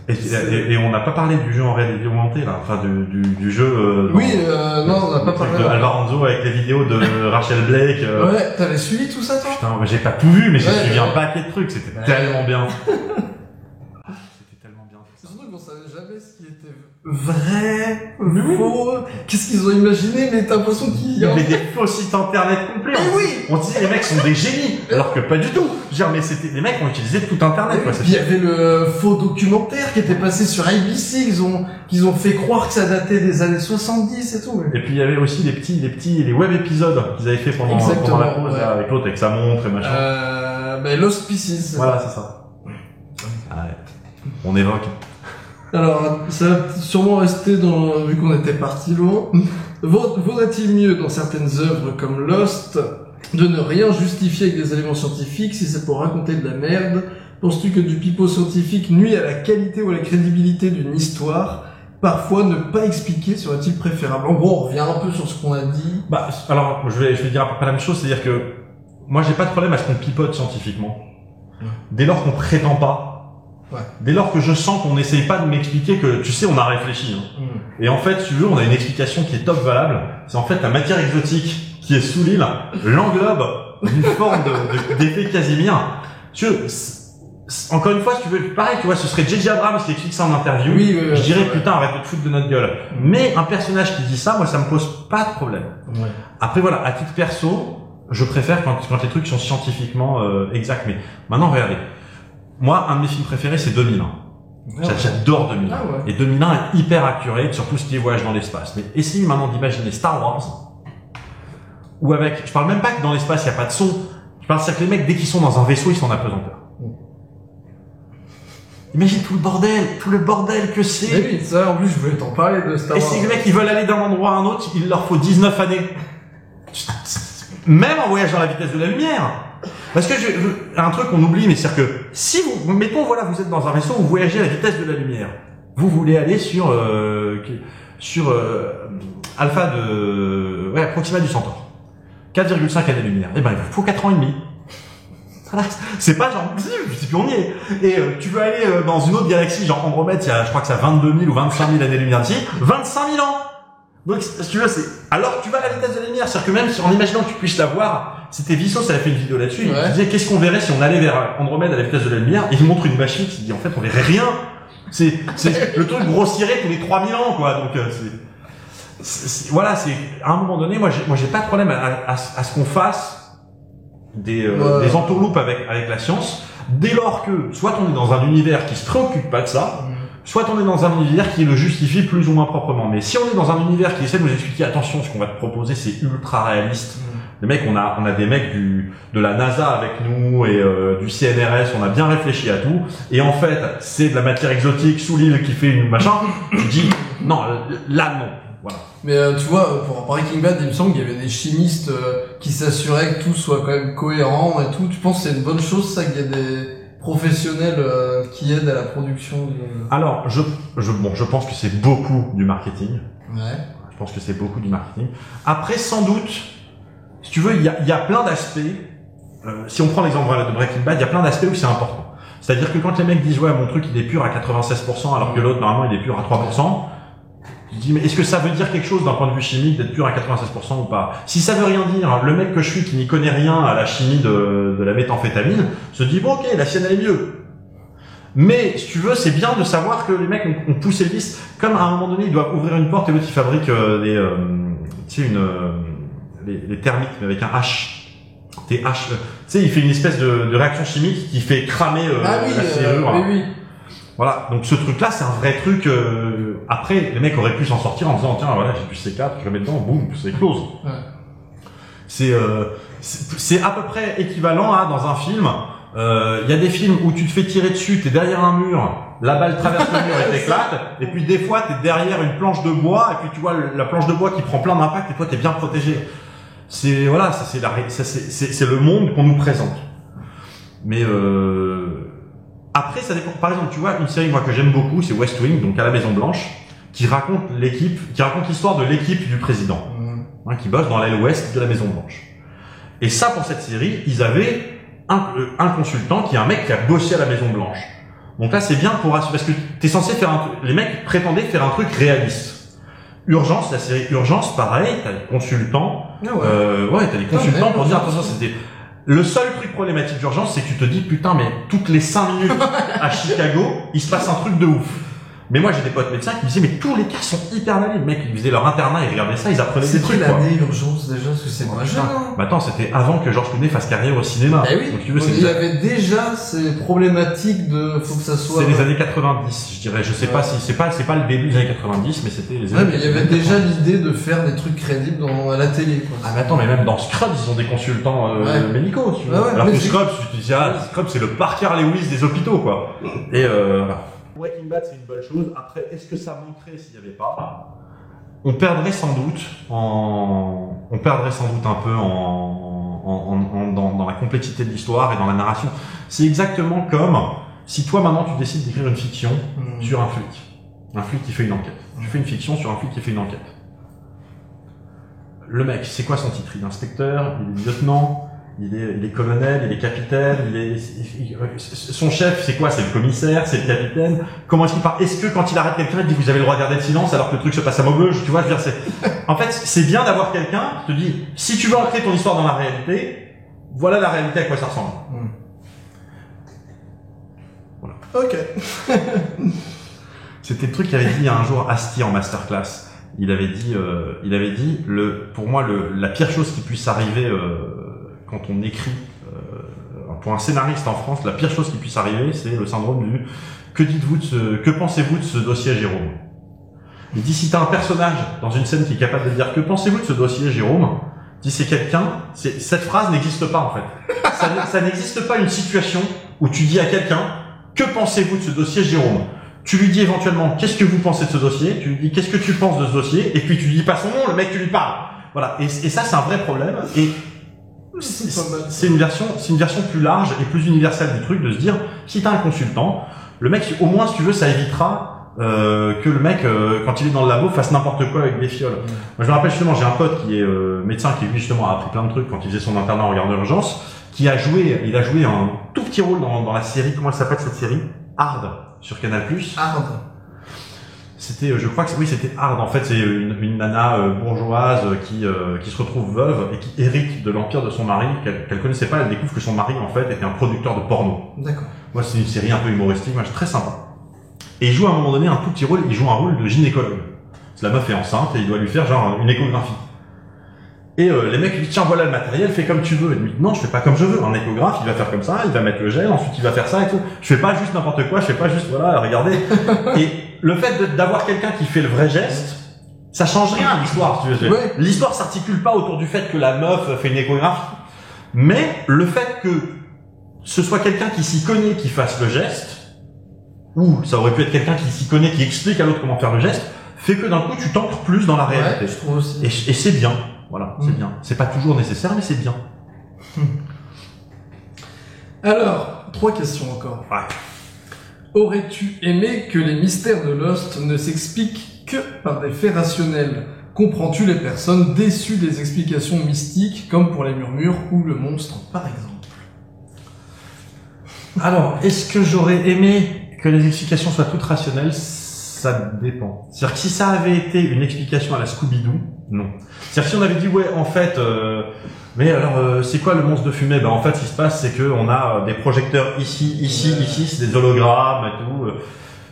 Et on n'a pas parlé du jeu en réalité augmentée, là, enfin du jeu. Oui, non, on n'a pas parlé. De Alvarenzo avec les vidéos de Rachel Blake. Ouais, t'avais suivi tout ça, toi? Putain, j'ai pas tout vu, mais j'ai suivi un paquet de trucs, c'était tellement bien. Surtout qu'on savait jamais ce qui était vrai, faux, qu'est-ce qu'ils ont imaginé, mais t'as l'impression qu'il y a... Mais des faux sites internet complets. Mais oui! On disait les mecs sont des génies, alors que pas du tout. Genre, mais c'était, les mecs ont utilisé tout internet, quoi. Puis il y avait le faux documentaire qui était passé sur ABC, qu'ils ont fait croire que ça datait des années 70 et tout. Et puis il y avait aussi les web épisodes qu'ils avaient fait pendant la pause, là, avec l'autre, avec sa montre et machin. Ben Lost Pieces. Voilà, c'est ça. Ouais. On évoque. Alors, ça va sûrement rester vu qu'on était parti loin. Vaudrait-il mieux, dans certaines œuvres comme Lost, de ne rien justifier avec des éléments scientifiques si c'est pour raconter de la merde? Penses-tu que du pipeau scientifique nuit à la qualité ou à la crédibilité d'une histoire? Parfois, ne pas expliquer serait-il préférable? En gros, on revient un peu sur ce qu'on a dit. Bah, alors, je vais dire à peu près la même chose, c'est-à-dire que moi, j'ai pas de problème à ce qu'on pipote scientifiquement. Dès lors qu'on prétend pas. Ouais. Dès lors que je sens qu'on n'essaye pas de m'expliquer que, tu sais, on a réfléchi. Hein. Et en fait, si tu veux, on a une explication qui est top valable. C'est en fait la matière exotique qui est sous l'île l'englobe d'une forme d'effet Casimir. Encore une fois, si tu veux, pareil, tu vois, ce serait J.J. Abrams qui explique ça en interview. Oui, je dirais, putain, arrête de te foutre de notre gueule. Mais un personnage qui dit ça, moi, ça me pose pas de problème. Ouais. Après, voilà, à titre perso, je préfère quand les trucs sont scientifiquement exacts. Mais maintenant, regardez. Moi, un de mes films préférés, c'est 2001. J'adore 2001. Ah ouais. Et 2001 est hyper accurate sur tout ce qui est voyage dans l'espace. Mais essayez maintenant d'imaginer Star Wars, où avec, je parle même pas que dans l'espace, il n'y a pas de son. Je parle, c'est que les mecs, dès qu'ils sont dans un vaisseau, ils sont en apesanteur. Imagine tout le bordel que c'est. Mais oui, ça, en plus, je voulais t'en parler de Star Wars. Et si les mecs, ils veulent aller d'un endroit à un autre, il leur faut 19 années. Même en voyage dans la vitesse de la lumière. Parce que un truc qu'on oublie, mais c'est que si mettons, voilà, vous êtes dans un vaisseau, vous voyagez à la vitesse de la lumière. Vous voulez aller sur Alpha Proxima du Centaure. 4,5 années-lumière. Eh ben, il vous faut 4 ans et demi. C'est pas genre, puis on y est. Et tu veux aller dans une autre galaxie, genre Andromède, je crois que c'est à 22 000 ou 25 000 années-lumière d'ici. 25 000 ans! Donc, si tu veux, alors tu vas à la vitesse de la lumière. C'est-à-dire que même en imaginant que tu puisses la voir, c'était Vsauce, elle a fait une vidéo là-dessus. Ouais. Il disait, qu'est-ce qu'on verrait si on allait vers Andromède à la vitesse de la lumière? Et il montre une machine qui dit, en fait, on verrait rien. C'est le truc grossirait tous les 3000 ans, quoi. Donc, voilà, à un moment donné, moi, j'ai pas de problème à ce qu'on fasse des entourloupes avec la science, dès lors que soit on est dans un univers qui se préoccupe pas de ça, soit on est dans un univers qui le justifie plus ou moins proprement. Mais si on est dans un univers qui essaie de nous expliquer, attention, ce qu'on va te proposer, c'est ultra réaliste. Les mecs, on a des mecs de la NASA avec nous et du CNRS, on a bien réfléchi à tout. Et en fait, c'est de la matière exotique sous l'île qui fait une machin. Tu dis, non, là, non. Voilà. Mais tu vois, pour Breaking Bad, il me semble qu'il y avait des chimistes qui s'assuraient que tout soit quand même cohérent et tout. Tu penses que c'est une bonne chose, ça, qu'il y ait des professionnels qui aident à la production Alors, je pense que c'est beaucoup du marketing. Ouais. Je pense que c'est beaucoup du marketing. Après, sans doute, si tu veux, il y a plein d'aspects. Si on prend l'exemple de Breaking Bad, il y a plein d'aspects où c'est important. C'est-à-dire que quand les mecs disent, ouais, mon truc, il est pur à 96%, alors que l'autre, normalement, il est pur à 3%, je dis, mais est-ce que ça veut dire quelque chose d'un point de vue chimique d'être pur à 96% ou pas? Si ça veut rien dire, le mec que je suis qui n'y connaît rien à la chimie de la méthamphétamine se dit, bon, ok, la sienne elle est mieux. Mais, si tu veux, c'est bien de savoir que les mecs ont poussé le vice. Comme à un moment donné, ils doivent ouvrir une porte et l'autre, ils fabriquent les thermiques, mais avec un H. Tu sais, il fait une espèce de réaction chimique qui fait cramer la serrure. Oui. Voilà, donc ce truc-là, c'est un vrai truc. Après, les mecs auraient pu s'en sortir en disant, tiens, voilà, j'ai du C4, je le mets dedans, boum, c'est close. Ouais. C'est à peu près équivalent à, dans un film, il y a des films où tu te fais tirer dessus, t'es derrière un mur, la balle traverse le mur et t'éclate, et puis des fois, t'es derrière une planche de bois, et puis tu vois la planche de bois qui prend plein d'impact, et toi, t'es bien protégé. C'est le monde qu'on nous présente. Mais après, ça dépend. Par exemple, tu vois, une série moi que j'aime beaucoup, c'est West Wing, donc à la Maison Blanche, qui raconte l'histoire de l'équipe du président, qui bosse dans l'aile ouest de la Maison Blanche. Et ça, pour cette série, ils avaient un consultant qui est un mec qui a bossé à la Maison Blanche. Donc là, c'est bien parce que t'es censé faire les mecs prétendaient faire un truc réaliste. Urgence, la série Urgence, pareil, t'as des consultants. T'as des consultants pour dire attention, c'était le seul truc problématique d'Urgence, c'est que tu te dis putain, mais toutes les 5 minutes à Chicago, il se passe un truc de ouf. Mais moi, j'ai des potes médecins qui me disaient, mais tous les cas sont hyper valides. Les mecs, ils faisaient leur internat, ils regardaient ça, ils apprenaient des trucs. C'était l'année Urgence déjà, parce que c'est pas jeune. Bah attends, c'était avant que George Clooney fasse carrière au cinéma. Eh oui. Donc, tu veux, il y avait déjà ces problématiques faut que ça soit. C'est les années 90, je dirais. Je sais pas si c'est pas le début des années 90, mais c'était les années. Ouais, mais il y avait déjà l'idée de faire des trucs crédibles à la télé, quoi. Ah, mais attends, mais même dans Scrubs, ils ont des consultants médicaux, tu vois. Alors que Scrubs, tu te dis, Scrubs, c'est le Parker Lewis des hôpitaux, quoi. Et voilà. Breaking Bad, c'est une bonne chose. Après, est-ce que ça manquerait s'il n'y avait pas? On perdrait sans doute un peu dans la complexité de l'histoire et dans la narration. C'est exactement comme si toi maintenant tu décides d'écrire une fiction sur un flic qui fait une enquête. Tu fais une fiction sur un flic qui fait une enquête. Le mec, c'est quoi son titre? Il est inspecteur, il est lieutenant, il est colonel, il est capitaine, son chef, c'est quoi? C'est le commissaire, c'est le capitaine. Comment est-ce qu'il parle? Est-ce que quand il arrête quelqu'un, il dit vous avez le droit de garder le silence alors que le truc se passe à Maubeuge? Tu vois, je veux dire, en fait, c'est bien d'avoir quelqu'un qui te dit si tu veux ancrer ton histoire dans la réalité, voilà la réalité à quoi ça ressemble. Voilà. Ok. C'était le truc qu'avait dit un jour Asti en masterclass. Il avait dit pour moi la pire chose qui puisse arriver quand on écrit pour un scénariste en France, la pire chose qui puisse arriver, c'est le syndrome du que pensez-vous de ce dossier Jérôme? Il dit si t'as un personnage dans une scène qui est capable de dire que pensez-vous de ce dossier Jérôme, dit cette phrase n'existe pas en fait. Ça n'existe pas une situation où tu dis à quelqu'un que pensez-vous de ce dossier Jérôme? Tu lui dis éventuellement qu'est-ce que vous pensez de ce dossier, tu lui dis qu'est-ce que tu penses de ce dossier, et puis tu lui dis pas son nom, le mec tu lui parles. Voilà. Et ça c'est un vrai problème. Et c'est une version plus large et plus universelle du truc de se dire si t'as un consultant, le mec au moins si tu veux ça évitera que le mec quand il est dans le labo fasse n'importe quoi avec des fioles. Moi je me rappelle justement j'ai un pote qui est médecin qui lui justement a appris plein de trucs quand il faisait son internat en regard d'urgence, il a joué un tout petit rôle dans la série, comment elle s'appelle cette série? Hard sur Canal+. Hard. C'était, je crois que oui, c'était Hard. En fait, c'est une nana bourgeoise qui se retrouve veuve et qui hérite de l'empire de son mari qu'elle connaissait pas. Elle découvre que son mari en fait était un producteur de porno. D'accord. Moi, c'est une série un peu humoristique, moi, c'est très sympa. Et il joue à un moment donné un tout petit rôle. Il joue un rôle de gynécologue. La meuf est enceinte et il doit lui faire genre une échographie. Et les mecs lui disent tiens voilà le matériel, fais comme tu veux. Et lui dit non, je fais pas comme je veux. Un échographe, il va faire comme ça, il va mettre le gel, ensuite il va faire ça et tout. Je fais pas juste n'importe quoi, je fais pas juste voilà, regardez. Et le fait d'avoir quelqu'un qui fait le vrai geste, ça change rien à l'histoire. Ouais. L'histoire s'articule pas autour du fait que la meuf fait une échographie, mais le fait que ce soit quelqu'un qui s'y connaît qui fasse le geste, ou ça aurait pu être quelqu'un qui s'y connaît qui explique à l'autre comment faire le geste, fait que d'un coup tu t'ancres plus dans la réalité. Ouais, je trouve aussi. Et c'est bien. Voilà, c'est bien. C'est pas toujours nécessaire, mais c'est bien. Alors, 3 questions encore. Ouais. Aurais-tu aimé que les mystères de Lost ne s'expliquent que par des faits rationnels? Comprends-tu les personnes déçues des explications mystiques, comme pour les murmures ou le monstre, par exemple? Alors, est-ce que j'aurais aimé que les explications soient toutes rationnelles? Ça dépend. C'est-à-dire que si ça avait été une explication à la Scooby-Doo, non. C'est-à-dire que si on avait dit ouais, en fait, mais alors c'est quoi le monstre de fumée? Ben en fait, ce qui se passe, c'est que on a des projecteurs ici, c'est des hologrammes et tout.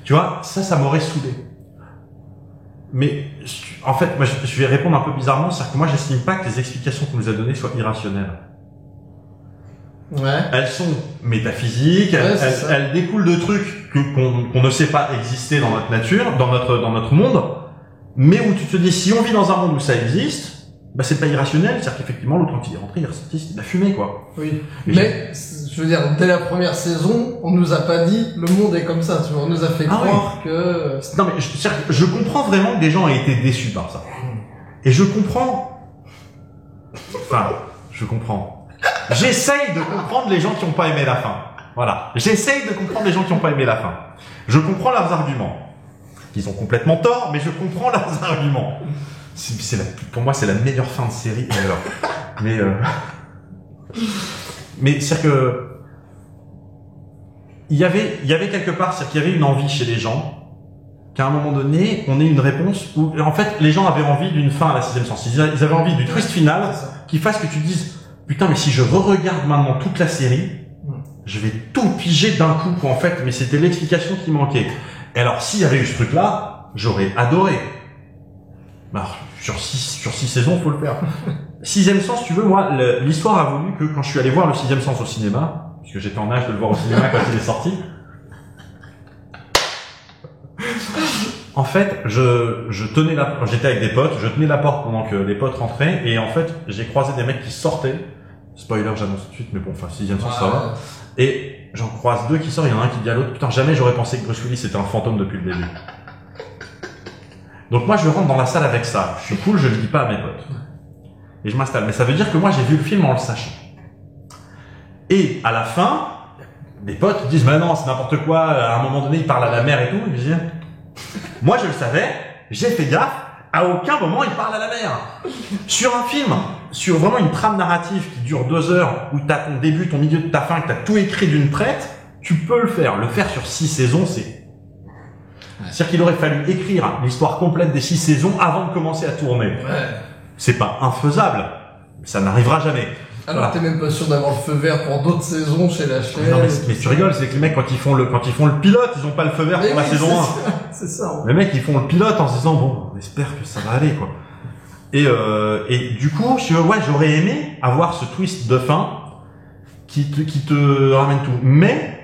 Tu vois, ça m'aurait saoulé. Mais en fait, moi, je vais répondre un peu bizarrement, c'est-à-dire que moi, j'estime pas que les explications qu'on nous a données soient irrationnelles. Ouais. Elles sont métaphysiques, elles découlent de trucs qu'on ne sait pas exister dans notre nature, dans notre monde, mais où tu te dis, si on vit dans un monde où ça existe, bah c'est pas irrationnel, c'est-à-dire qu'effectivement, l'autre, quand il est rentré, il est ressorti, c'est de la fumée, quoi. Oui. Mais, je veux dire, dès la première saison, on nous a pas dit, le monde est comme ça, tu vois, on nous a fait croire que... Non, mais je comprends vraiment que des gens aient été déçus par ça. Et je comprends... Enfin, je comprends. J'essaye de comprendre les gens qui n'ont pas aimé la fin. Voilà. J'essaye de comprendre les gens qui n'ont pas aimé la fin. Je comprends leurs arguments. Ils ont complètement tort, mais je comprends leurs arguments. Pour moi, c'est la meilleure fin de série ever. Mais c'est-à-dire que il y avait quelque part, c'est-à-dire qu'il y avait une envie chez les gens qu'à un moment donné, on ait une réponse où, en fait, les gens avaient envie d'une fin à la 6e sens. Ils avaient envie du twist final qui fasse que tu te dises putain, mais si je re-regarde maintenant toute la série, je vais tout piger d'un coup, quoi, en fait, mais c'était l'explication qui manquait. Et alors, s'il y avait eu ce truc-là, j'aurais adoré. Bah, sur 6 saisons, faut le faire. 6e sens, tu veux, moi, l'histoire a voulu que quand je suis allé voir le 6e sens au cinéma, puisque j'étais en âge de le voir au cinéma quand il est sorti, en fait, j'étais avec des potes, je tenais la porte pendant que les potes rentraient, et en fait, j'ai croisé des mecs qui sortaient. Spoiler, j'annonce tout de suite, mais bon, enfin, 6e sens, ça va. Et j'en croise 2 qui sortent, il y en a un qui dit à l'autre, putain, jamais j'aurais pensé que Bruce Willis était un fantôme depuis le début. Donc moi, je rentre dans la salle avec ça. Je suis cool, je le dis pas à mes potes. Et je m'installe. Mais ça veut dire que moi, j'ai vu le film en le sachant. Et à la fin, des potes disent, mais non, c'est n'importe quoi, à un moment donné, il parle à la mère et tout. Et je dis, moi, je le savais, j'ai fait gaffe, à aucun moment, il parle à la mère. Sur un film, sur vraiment une trame narrative qui dure 2 heures, où t'as ton début, ton milieu, ta fin, que t'as tout écrit d'une traite, tu peux le faire. Le faire sur 6 saisons, c'est-à-dire qu'il aurait fallu écrire l'histoire complète des 6 saisons avant de commencer à tourner. Ouais. C'est pas infaisable. Ça n'arrivera jamais. Alors, voilà. T'es même pas sûr d'avoir le feu vert pour d'autres saisons chez la chaîne. Non, mais tu rigoles, c'est que les mecs, quand ils font le pilote, ils ont pas le feu vert pour la saison 1. C'est ça. Les mecs, ils font le pilote en se disant, bon, on espère que ça va aller, quoi. Et du coup, j'aurais aimé avoir ce twist de fin qui te ramène tout. Mais,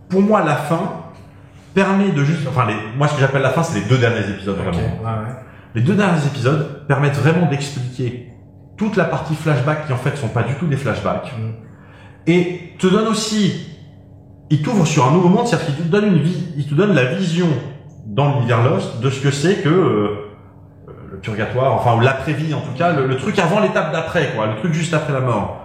pour moi, la fin permet de juste, moi, ce que j'appelle la fin, c'est les 2 derniers épisodes, vraiment. Okay. Ouais. Les 2 derniers épisodes permettent vraiment d'expliquer toute la partie flashback qui en fait sont pas du tout des flashbacks et te donne aussi, il t'ouvre sur un nouveau monde, c'est-à-dire qu'il te donne il te donne la vision dans l'univers Lost de ce que c'est que le purgatoire, enfin ou l'après-vie en tout cas, le truc avant l'étape d'après, quoi, le truc juste après la mort.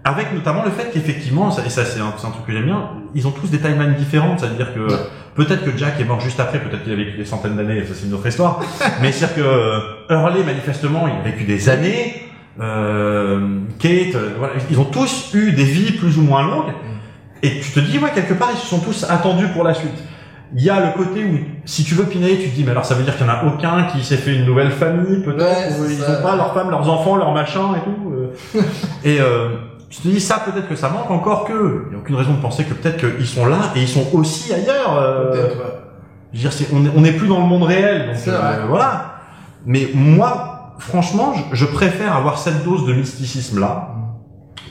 Avec notamment le fait qu'effectivement, et ça c'est un truc que j'aime bien, ils ont tous des timelines différentes, c'est-à-dire que peut-être que Jack est mort juste après, peut-être qu'il a vécu des centaines d'années, ça c'est une autre histoire, mais c'est-à-dire que Hurley manifestement il a vécu des années, Kate, voilà, ils ont tous eu des vies plus ou moins longues, et tu te dis, ouais, quelque part ils se sont tous attendus pour la suite. Il y a le côté où, si tu veux pinailler, tu te dis, mais alors ça veut dire qu'il y en a aucun qui s'est fait une nouvelle famille, peut-être, où ils ont pas leurs femmes, leurs enfants, leurs machins et tout, et tu te dis ça, peut-être que ça manque encore que, il n'y a aucune raison de penser que peut-être qu'ils sont là et ils sont aussi ailleurs. Peut-être, ouais. Je veux dire, on n'est plus dans le monde réel, donc voilà. Mais moi, franchement, je préfère avoir cette dose de mysticisme là,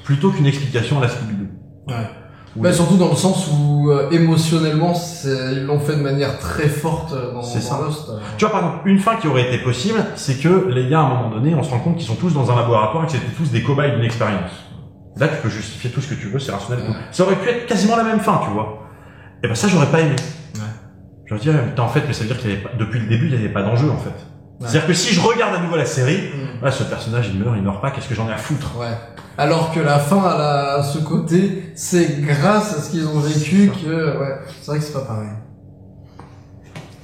plutôt qu'une explication à la Scooby-Doo. Ouais. Bah, surtout dans le sens où émotionnellement ils l'ont fait de manière très forte dans Lost. Tu vois, par exemple, une fin qui aurait été possible, c'est que les gars à un moment donné, on se rend compte qu'ils sont tous dans un laboratoire et que c'était tous des cobayes d'une expérience. Là, tu peux justifier tout ce que tu veux, c'est rationnel. Ouais. Ça aurait pu être quasiment la même fin, tu vois. Et ben ça, j'aurais pas aimé. Ouais. J'aurais dit, putain, en fait, mais ça veut dire qu'il y avait pas, depuis le début, il y avait pas d'enjeu, en fait. Ouais. C'est-à-dire que si je regarde à nouveau la série, là, ce personnage, il meurt pas, qu'est-ce que j'en ai à foutre? Ouais. Alors que la fin, à ce côté, c'est grâce à ce qu'ils ont vécu que, ouais, c'est vrai que c'est pas pareil.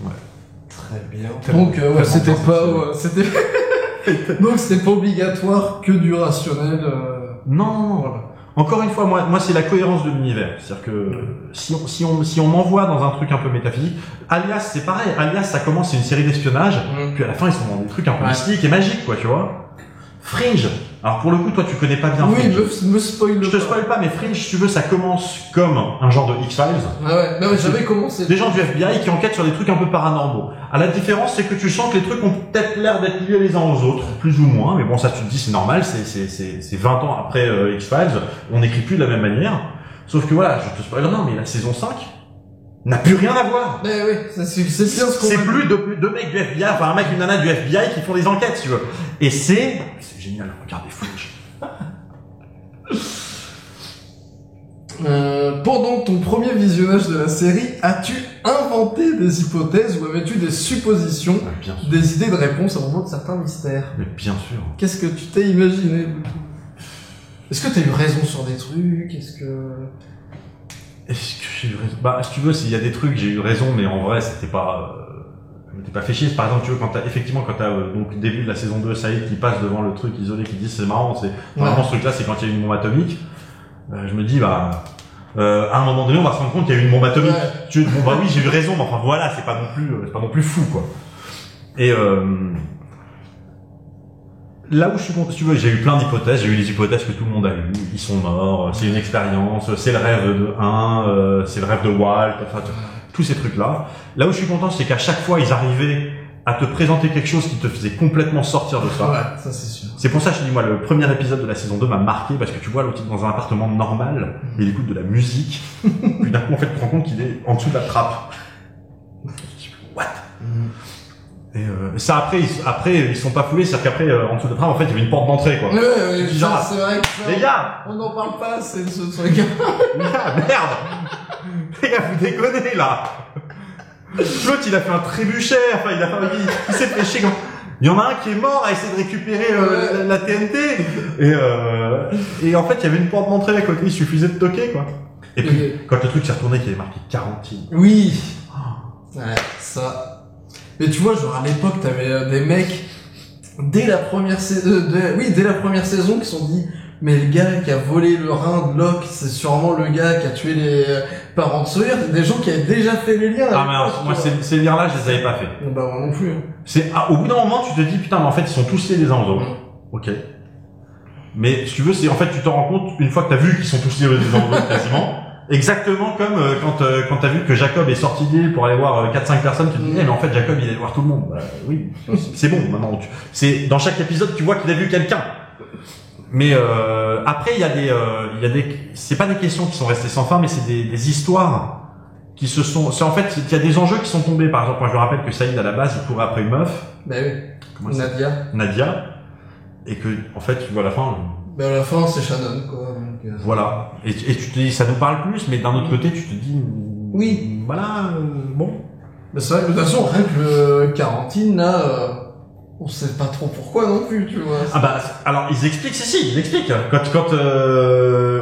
Ouais. Très bien. Donc, ouais, c'était pas, donc c'était pas obligatoire que du rationnel. Non. Voilà. Encore une fois, moi, c'est la cohérence de l'univers. C'est-à-dire que si on m'envoie dans un truc un peu métaphysique, Alias, c'est pareil. Alias, ça commence, c'est une série d'espionnage, puis à la fin, ils sont dans des trucs un peu mystiques et magiques, quoi, tu vois. Fringe. Alors pour le coup, toi, tu connais pas bien Fringe. Oui, me spoil. Je te spoil pas, mais Fringe, si tu veux, ça commence comme un genre de X-Files. Ah ouais, non, mais j'avais commencé. Des gens du FBI qui enquêtent sur des trucs un peu paranormaux. À la différence, c'est que tu sens que les trucs ont peut-être l'air d'être liés les uns aux autres, plus ou moins, mais bon, ça, tu te dis, c'est normal, c'est 20 ans après X-Files, on n'écrit plus de la même manière. Sauf que voilà, je te spoil, non, mais la saison 5 n'a plus rien à voir. Mais oui, c'est bien ce qu'on C'est plus deux mecs du FBI, enfin un mec et une nana du FBI qui font des enquêtes, si tu veux. Et c'est génial, regardez Fringe. Pendant ton premier visionnage de la série, as-tu inventé des hypothèses ou avais-tu des suppositions, des idées de réponse à propos de certains mystères? Mais bien sûr. Qu'est-ce que tu t'es imaginé? Est-ce que t'as eu raison sur des trucs? Est-ce que j'ai eu raison? Bah, si tu veux, s'il y a des trucs, j'ai eu raison, mais en vrai, c'était pas... je m'étais pas fait chier. Par exemple, tu veux, quand t'as donc début de la saison 2, Saïd qui passe devant le truc isolé, qui dit c'est marrant, c'est vraiment ce truc-là, c'est quand il y a une bombe atomique. Je me dis, à un moment donné, on va se rendre compte qu'il y a eu une bombe atomique. Ouais. Bon, bah oui, j'ai eu raison, mais enfin voilà, c'est pas non plus fou, quoi. Et là où je suis content, si tu veux, j'ai eu plein d'hypothèses, j'ai eu les hypothèses que tout le monde a eues. Ils sont morts, c'est une expérience, c'est le rêve de c'est le rêve de Walt, enfin, tous ces trucs-là. Là où je suis content, c'est qu'à chaque fois, ils arrivaient à te présenter quelque chose qui te faisait complètement sortir de ça. Ouais, ça c'est sûr. C'est pour ça que je te dis, moi, le premier épisode de la saison 2 m'a marqué, parce que tu vois, l'autre est dans un appartement normal, il écoute de la musique, puis d'un coup, en fait, tu te rends compte qu'il est en dessous de la trappe. What? Et ça après ils sont pas foulés, c'est-à-dire qu'après en dessous de la trappe en fait il y avait une porte d'entrée quoi. Ouais, c'est vrai que ça, les gars, on n'en parle pas, c'est ce gars. Merde. Les gars, vous déconnez là. L'autre il a fait un trébuchet, enfin il s'est fait chier quand... Il y en a un qui est mort à essayer de récupérer la TNT et en fait il y avait une porte d'entrée à côté, il suffisait de toquer quoi. Et puis quand le truc s'est retourné qu'il y avait marqué quarantine. Oui. Ouais, ça. Mais tu vois, genre à l'époque, t'avais des mecs dès la première saison qui se sont dit, mais le gars qui a volé le rein de Locke, c'est sûrement le gars qui a tué les parents de Sawyer. Des gens qui avaient déjà fait les liens. Ah mais moi ces liens-là, je les avais pas fait. Bah moi non plus. Au bout d'un moment, tu te dis putain, mais en fait ils sont tous liés les uns aux autres. Ok. Mais si tu veux, c'est en fait tu t'en rends compte une fois que t'as vu qu'ils sont tous liés les uns aux autres quasiment. Exactement comme quand t'as vu que Jacob est sorti de l'île pour aller voir 4-5 personnes, tu te dis mais en fait Jacob il allait voir tout le monde. Bah, oui, c'est bon maintenant. C'est dans chaque épisode tu vois qu'il a vu quelqu'un. Mais après il y a des c'est pas des questions qui sont restées sans fin, mais c'est des histoires qui se sont. C'est en fait il y a des enjeux qui sont tombés. Par exemple, moi je me rappelle que Saïd à la base il courait après une meuf. Bah oui. Nadia. Et que en fait tu vois à la fin. Ben à la fin c'est Shannon quoi. Donc, voilà. Et tu te dis ça nous parle plus, mais d'un autre côté tu te dis oui. Voilà bon. Mais c'est vrai que de toute façon rien que le quarantine là. On sait pas trop pourquoi non plus, tu vois. Ah bah, alors ils expliquent, ils expliquent. Quand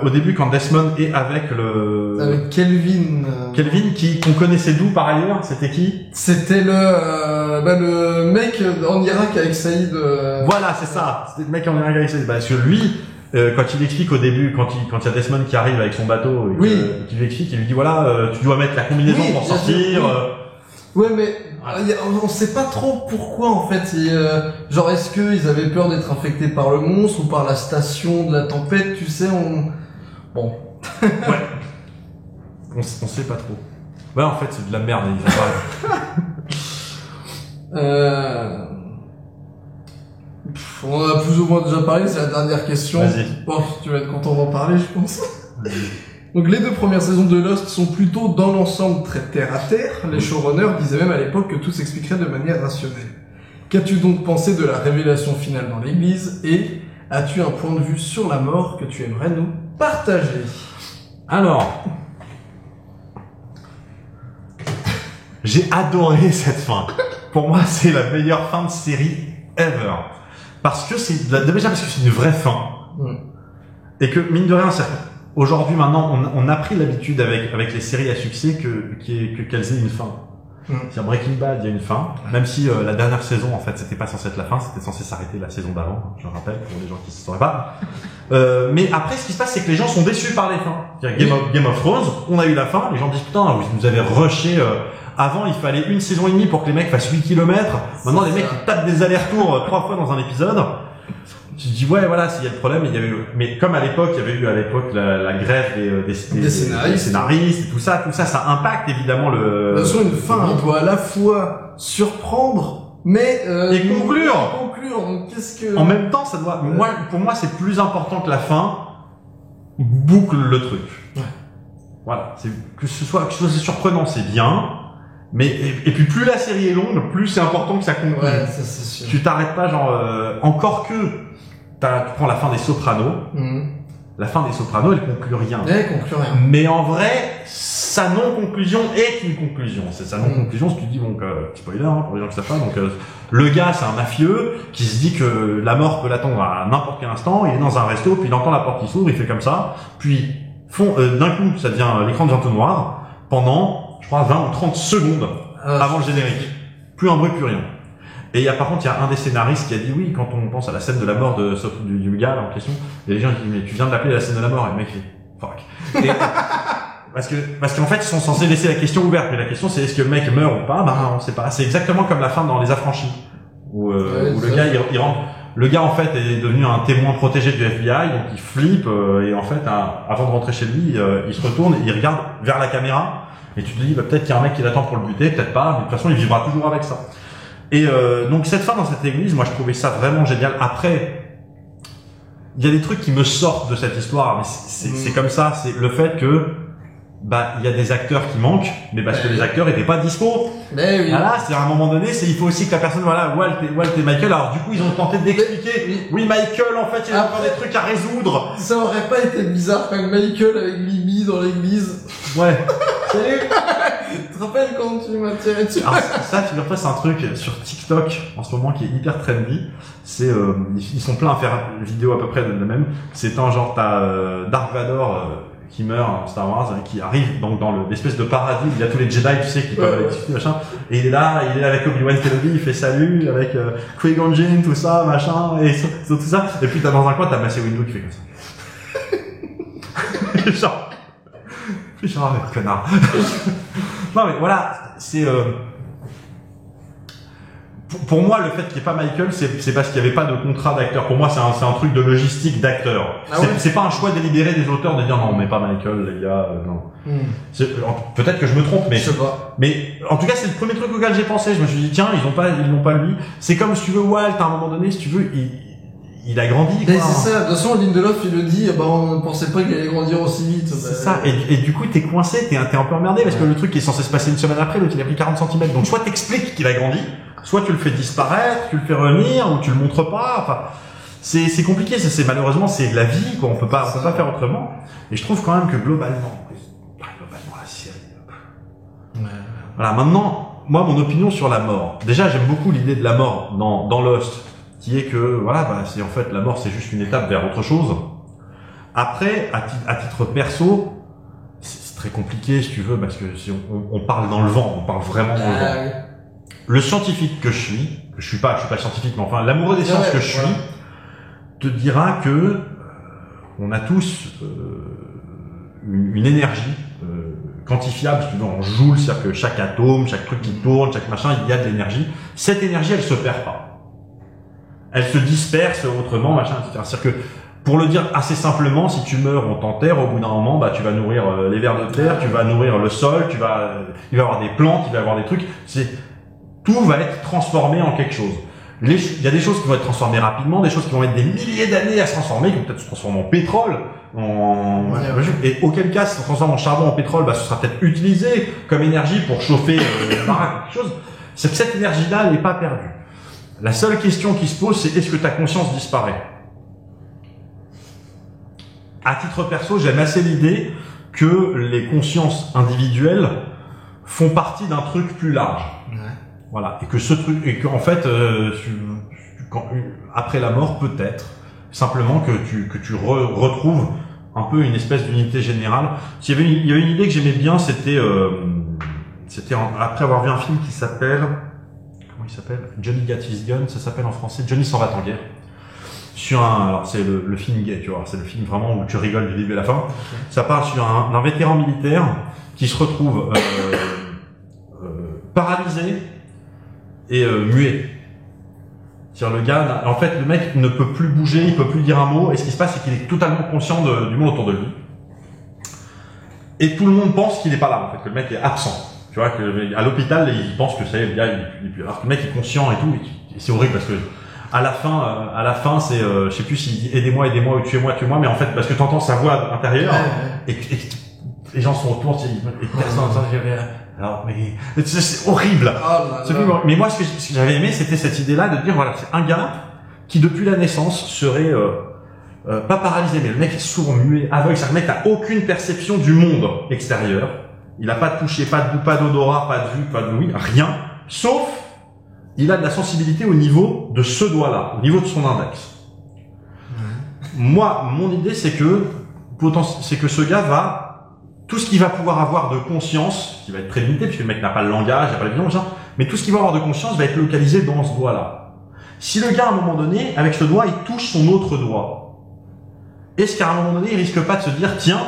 au début, quand Desmond est avec avec Kelvin. Kelvin, qu'on connaissait d'où par ailleurs, c'était qui? C'était le mec en Irak avec Saïd. Voilà, c'est ça. C'était le mec en Irak avec Saïd. Parce que lui, quand il explique au début, quand il y a Desmond qui arrive avec son bateau, qui lui explique, il lui dit voilà, tu dois mettre la combinaison pour sortir. Ouais, mais on sait pas trop pourquoi en fait. Genre, est-ce qu'ils avaient peur d'être infectés par le monstre ou par la station de la tempête? Tu sais, bon. Ouais. On sait pas trop. Ouais, en fait, c'est de la merde. Ils ont pas... On en a plus ou moins déjà parlé, c'est la dernière question. Vas-y. Bon, tu vas être content d'en parler, je pense. Donc les 2 premières saisons de Lost sont plutôt dans l'ensemble très terre à terre. Les showrunners disaient même à l'époque que tout s'expliquerait de manière rationnelle. Qu'as-tu donc pensé de la révélation finale dans l'église et as-tu un point de vue sur la mort que tu aimerais nous partager? Alors, j'ai adoré cette fin. Pour moi, c'est la meilleure fin de série ever. Parce que déjà parce que c'est une vraie fin. Et que, mine de rien, aujourd'hui, maintenant, on a pris l'habitude avec les séries à succès qu'elles aient une fin. C'est-à-dire Breaking Bad, il y a une fin. Même si la dernière saison, en fait, c'était pas censé être la fin, c'était censé s'arrêter la saison d'avant, je le rappelle, pour les gens qui ne sauraient pas. Mais après, ce qui se passe, c'est que les gens sont déçus par les fins. Game of Thrones, on a eu la fin, les gens disent, putain, vous nous avez rushé. Avant, il fallait 1 saison et demie pour que les mecs fassent 8 kilomètres. Maintenant, les mecs, ils tapent des allers-retours 3 fois dans un épisode. Je dis, ouais, voilà, s'il y a le problème, il y avait eu, mais comme à l'époque, il y avait eu la grève des scénaristes et tout ça, ça impacte évidemment de toute façon, une fin doit à la fois surprendre, mais, et conclure. Donc, qu'est-ce que... En même temps, ça doit, pour moi, c'est plus important que la fin boucle le truc. Ouais. Voilà. Que ce soit surprenant, c'est bien. Mais, et puis plus la série est longue, plus c'est important que ça conclue. Ouais, ça c'est sûr. Tu t'arrêtes pas genre, encore que, tu prends la fin des Sopranos. La fin des Sopranos, elle conclut rien. Elle conclut rien. Mais en vrai, sa non-conclusion est une conclusion. C'est sa non-conclusion, ce que tu dis, donc, spoiler, hein, pour les gens qui savent pas. Donc, le gars, c'est un mafieux qui se dit que la mort peut l'attendre à n'importe quel instant. Il est dans un resto, puis il entend la porte qui s'ouvre, il fait comme ça. Puis, d'un coup, ça devient, l'écran devient tout noir. Pendant, je crois, 20 ou 30 secondes avant le générique. Plus un bruit, plus rien. Et par contre, il y a un des scénaristes qui a dit oui, quand on pense à la scène de la mort du gars là, en question, il y a des gens qui disent mais tu viens de l'appeler la scène de la mort, et le mec fait fuck. Et, parce qu'en fait, ils sont censés laisser la question ouverte, mais la question c'est est-ce que le mec meurt ou pas? Ben, on sait pas. C'est exactement comme la fin dans Les Affranchis. Où le gars, il rentre. Le gars, en fait, est devenu un témoin protégé du FBI, donc il flippe, et en fait, avant de rentrer chez lui, il se retourne, il regarde vers la caméra, et tu te dis, bah, peut-être qu'il y a un mec qui l'attend pour le buter, peut-être pas, mais de toute façon, il vivra toujours avec ça. Et donc cette fin dans cette église, moi je trouvais ça vraiment génial. Après, il y a des trucs qui me sortent de cette histoire, mais c'est comme ça, c'est le fait que bah il y a des acteurs qui manquent, mais parce que les acteurs étaient pas dispo. Mais oui. Voilà, c'est à un moment donné, il faut aussi que la personne, voilà, Walt et Michael. Alors du coup, ils ont tenté d'expliquer. Oui, Michael, en fait, il y a encore des trucs à résoudre. Ça aurait pas été bizarre quand Michael avec Libby dans l'église. Ouais. Salut. Tu te rappelles quand tu m'as tiré dessus? Alors ça, figure-toi, c'est un truc sur TikTok en ce moment qui est hyper trendy. C'est ils sont pleins à faire une vidéo à peu près de même. C'est un genre t'as Dark Vador qui meurt en Star Wars, qui arrive donc dans l'espèce de paradis où il y a tous les Jedi, tu sais, qui peuvent aller discuter, machin. Et il est là avec Obi-Wan Kenobi, il fait salut avec Qui-Gon Jinn, tout ça, machin, et tout ça. Et puis dans un coin, t'as Mace Windu qui fait comme ça. genre connard. Non mais voilà, c'est pour moi le fait qu'il n'y ait pas Michael, c'est parce qu'il n'y avait pas de contrat d'acteur. Pour moi, c'est un truc de logistique d'acteur. Ah ouais. C'est pas un choix délibéré des auteurs de dire non, on met pas Michael, les gars, non. Peut-être que je me trompe, mais je sais pas. Mais en tout cas, c'est le premier truc auquel j'ai pensé. Je me suis dit tiens, ils n'ont pas lui. C'est comme si tu veux Walt à un moment donné, si tu veux, il a grandi. Mais c'est ça. De toute façon, Lindelof il le dit. Bah on ne pensait pas qu'il allait grandir aussi vite. C'est ça. Et du coup, t'es coincé, t'es un peu emmerdé parce que le truc qui est censé se passer une semaine après, l'autre il a pris 40 cm. Donc soit t'expliques qu'il a grandi, soit tu le fais disparaître, tu le fais revenir, ou tu le montres pas. Enfin, c'est compliqué. C'est malheureusement c'est la vie, quoi. On peut pas faire autrement. Et je trouve quand même que globalement la série. Voilà. Maintenant, moi, mon opinion sur la mort. Déjà, j'aime beaucoup l'idée de la mort dans Lost, qui est que voilà, bah, c'est en fait la mort, c'est juste une étape vers autre chose. Après, à titre perso, c'est très compliqué, si tu veux, parce que si on parle dans le vent, on parle vraiment dans le vent. Le scientifique que je suis pas scientifique, mais enfin l'amoureux des sciences que je suis, te dira que on a tous une énergie quantifiable, si tu veux, en joule, c'est-à-dire que chaque atome, chaque truc qui tourne, chaque machin, il y a de l'énergie. Cette énergie, elle se perd pas. Elle se disperse autrement, machin, etc. C'est-à-dire que, pour le dire assez simplement, si tu meurs, on t'enterre, au bout d'un moment, bah, tu vas nourrir les vers de terre, tu vas nourrir le sol, il va y avoir des plantes, il va y avoir des trucs, tout va être transformé en quelque chose. Il y a des choses qui vont être transformées rapidement, des choses qui vont mettre des milliers d'années à se transformer, qui vont peut-être se transformer en pétrole, et auquel cas, si ça se transforme en charbon, en pétrole, bah, ce sera peut-être utilisé comme énergie pour chauffer la baraque, quelque chose. C'est que cette énergie-là, elle n'est pas perdue. La seule question qui se pose, c'est est-ce que ta conscience disparaît? À titre perso, j'aime assez l'idée que les consciences individuelles font partie d'un truc plus large. Ouais. Voilà. Et que ce truc, et qu'en fait, après la mort, peut-être, simplement que tu retrouves un peu une espèce d'unité générale. Il y avait une idée que j'aimais bien, c'était après avoir vu un film qui s'appelle, comment il s'appelle? Johnny Got His Gun, ça s'appelle en français Johnny s'en va en guerre. Alors c'est le film gay, tu vois, c'est le film vraiment où tu rigoles du début à la fin. Okay. Ça parle sur un vétéran militaire qui se retrouve paralysé et muet. C'est-à-dire le gars, en fait, le mec ne peut plus bouger, il peut plus dire un mot, et ce qui se passe, c'est qu'il est totalement conscient du monde autour de lui. Et tout le monde pense qu'il n'est pas là, en fait, que le mec est absent. Tu vois, à l'hôpital, ils pensent que c'est le gars, alors que le mec est conscient et tout, et c'est horrible parce que à la fin, c'est, je sais plus s'il dit aidez-moi, ou tuez-moi, mais en fait, parce que t'entends sa voix intérieure, et les gens sont autour, et personne n'entend. Alors, mais c'est horrible. Mais moi, ce que j'avais aimé, c'était cette idée-là de dire, voilà, c'est un gars qui depuis la naissance serait pas paralysé, mais le mec est sourd, muet, aveugle. C'est-à-dire le mec n'a aucune perception du monde extérieur. Il a pas de toucher, pas de goût, pas d'odorat, pas de vue, pas de ouïe, rien. Sauf, il a de la sensibilité au niveau de ce doigt-là, au niveau de son index. Moi, mon idée, c'est que ce gars va tout ce qu'il va pouvoir avoir de conscience, qui va être très limité, puisque le mec n'a pas le langage, il n'a pas la vision, mais tout ce qu'il va avoir de conscience va être localisé dans ce doigt-là. Si le gars, à un moment donné, avec ce doigt, il touche son autre doigt, est-ce qu'à un moment donné, il risque pas de se dire, tiens,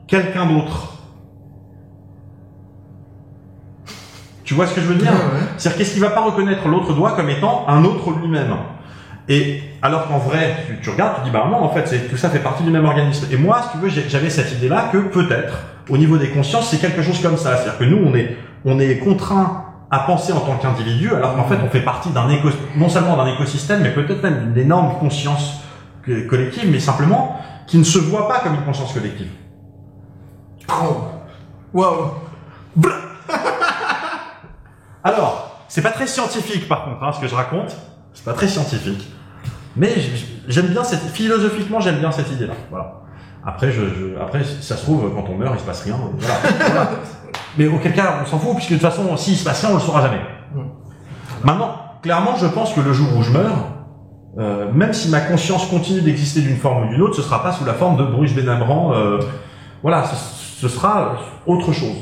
quelqu'un d'autre? Tu vois ce que je veux dire? Ouais. C'est-à-dire, qu'est-ce qu'il va pas reconnaître l'autre doigt comme étant un autre lui-même? Et alors qu'en vrai, tu regardes, tu dis, bah non, en fait, tout ça fait partie du même organisme. Et moi, si tu veux, j'avais cette idée-là que peut-être, au niveau des consciences, c'est quelque chose comme ça. C'est-à-dire que nous, on est contraint à penser en tant qu'individu, alors qu'en fait, on fait partie non seulement d'un écosystème, mais peut-être même d'une énorme conscience collective, mais simplement qui ne se voit pas comme une conscience collective. Oh. Wow. Alors, c'est pas très scientifique par contre, hein, ce que je raconte. C'est pas très scientifique. Mais j'aime bien philosophiquement, j'aime bien cette idée-là. Voilà. Après, après, ça se trouve, quand on meurt, il se passe rien. Voilà. Mais auquel cas, on s'en fout, puisque de toute façon, s'il se passe rien, on le saura jamais. Maintenant, clairement, je pense que le jour où je meurs, même si ma conscience continue d'exister d'une forme ou d'une autre, ce sera pas sous la forme de Bruce Benamran. Voilà, ce sera autre chose.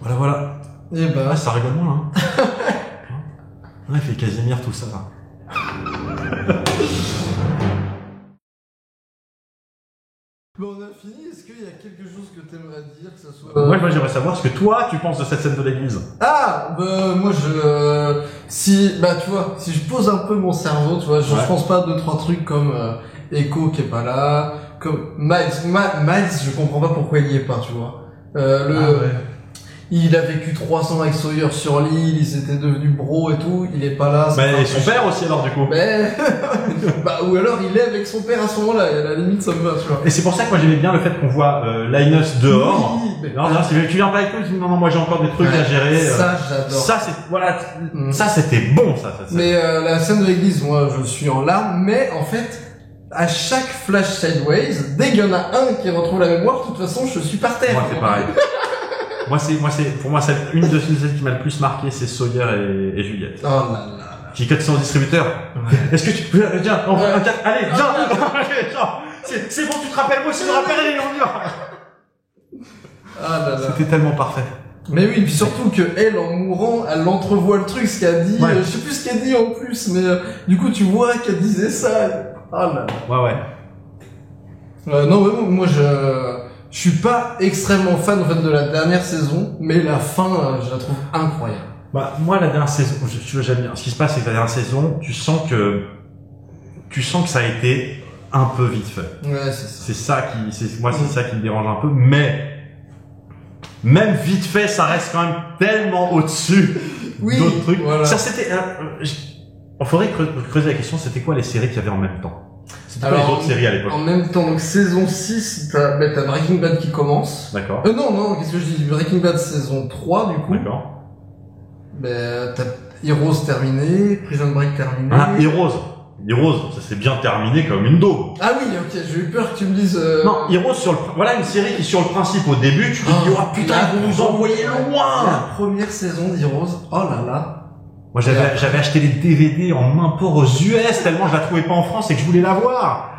Voilà. Et bah, ça rigole moins, hein. Ouais, fait Casimir, tout ça, là. Bon, on a fini. Est-ce qu'il y a quelque chose que t'aimerais dire, que ça soit... Moi, j'aimerais savoir ce que toi, tu penses de cette scène de l'église. Ah, moi, tu vois, si je pose un peu mon cerveau, tu vois, je pense pas à 2-3 trucs comme Echo qui est pas là, comme Miles, je comprends pas pourquoi il y est pas, tu vois. Il a vécu 3 ans avec Sawyer sur l'île, ils étaient devenus bros et tout, il est pas là. Mais son père aussi alors du coup. Ou alors il est avec son père à ce moment-là, et à la limite ça me va, tu vois. Et c'est pour ça que moi j'aimais bien le fait qu'on voit Linus dehors. Oui, non, si tu viens pas avec nous, tu dis non, moi j'ai encore des trucs à gérer. Ça j'adore. Ça c'est, voilà, ça c'était bon ça. Mais la scène de l'église, moi je suis en larmes, mais en fait, à chaque flash sideways, dès qu'il y en a un qui retrouve la mémoire, de toute façon je suis par terre. Moi c'est pareil. Pour moi, une de celles qui m'a le plus marqué, c'est Sawyer et Juliette. Oh là là. Qui cote son distributeur. Ouais. Est-ce que tu peux, viens, allez, viens, c'est bon, tu te rappelles, moi aussi, je me rappelle, allez, on y va. Ah là là. C'était tellement parfait. Mais oui, puis surtout que elle, en mourant, elle entrevoit le truc, ce qu'elle dit, je sais plus ce qu'elle dit en plus, mais du coup, tu vois qu'elle disait ça. Ah là là. Ouais. Non, mais moi, je suis pas extrêmement fan en fait de la dernière saison, mais la fin, je la trouve incroyable. Bah, moi, la dernière saison, j'aime bien. Ce qui se passe, c'est que la dernière saison, tu sens que ça a été un peu vite fait. Ouais, c'est ça. C'est ça qui me dérange un peu, mais même vite fait, ça reste quand même tellement au-dessus d'autres trucs. Voilà. Ça, c'était, on faudrait creuser la question, c'était quoi les séries qu'il y avait en même temps? C'était quoi les autres séries à l'époque? En même temps, donc saison 6, t'as Breaking Bad qui commence. D'accord. Non, qu'est-ce que je dis? Breaking Bad saison 3, du coup. D'accord. T'as Heroes terminé, Prison Break terminé. Ah, Heroes, ça s'est bien terminé comme une daube. Ah oui, ok, j'ai eu peur que tu me dises... Non, Heroes voilà une série qui sur le principe au début, tu te dis, oh putain, ils vont nous envoyer loin! La première saison d'Heroes, oh là là. Moi, j'avais acheté les DVD en import aux US tellement je la trouvais pas en France et que je voulais la voir.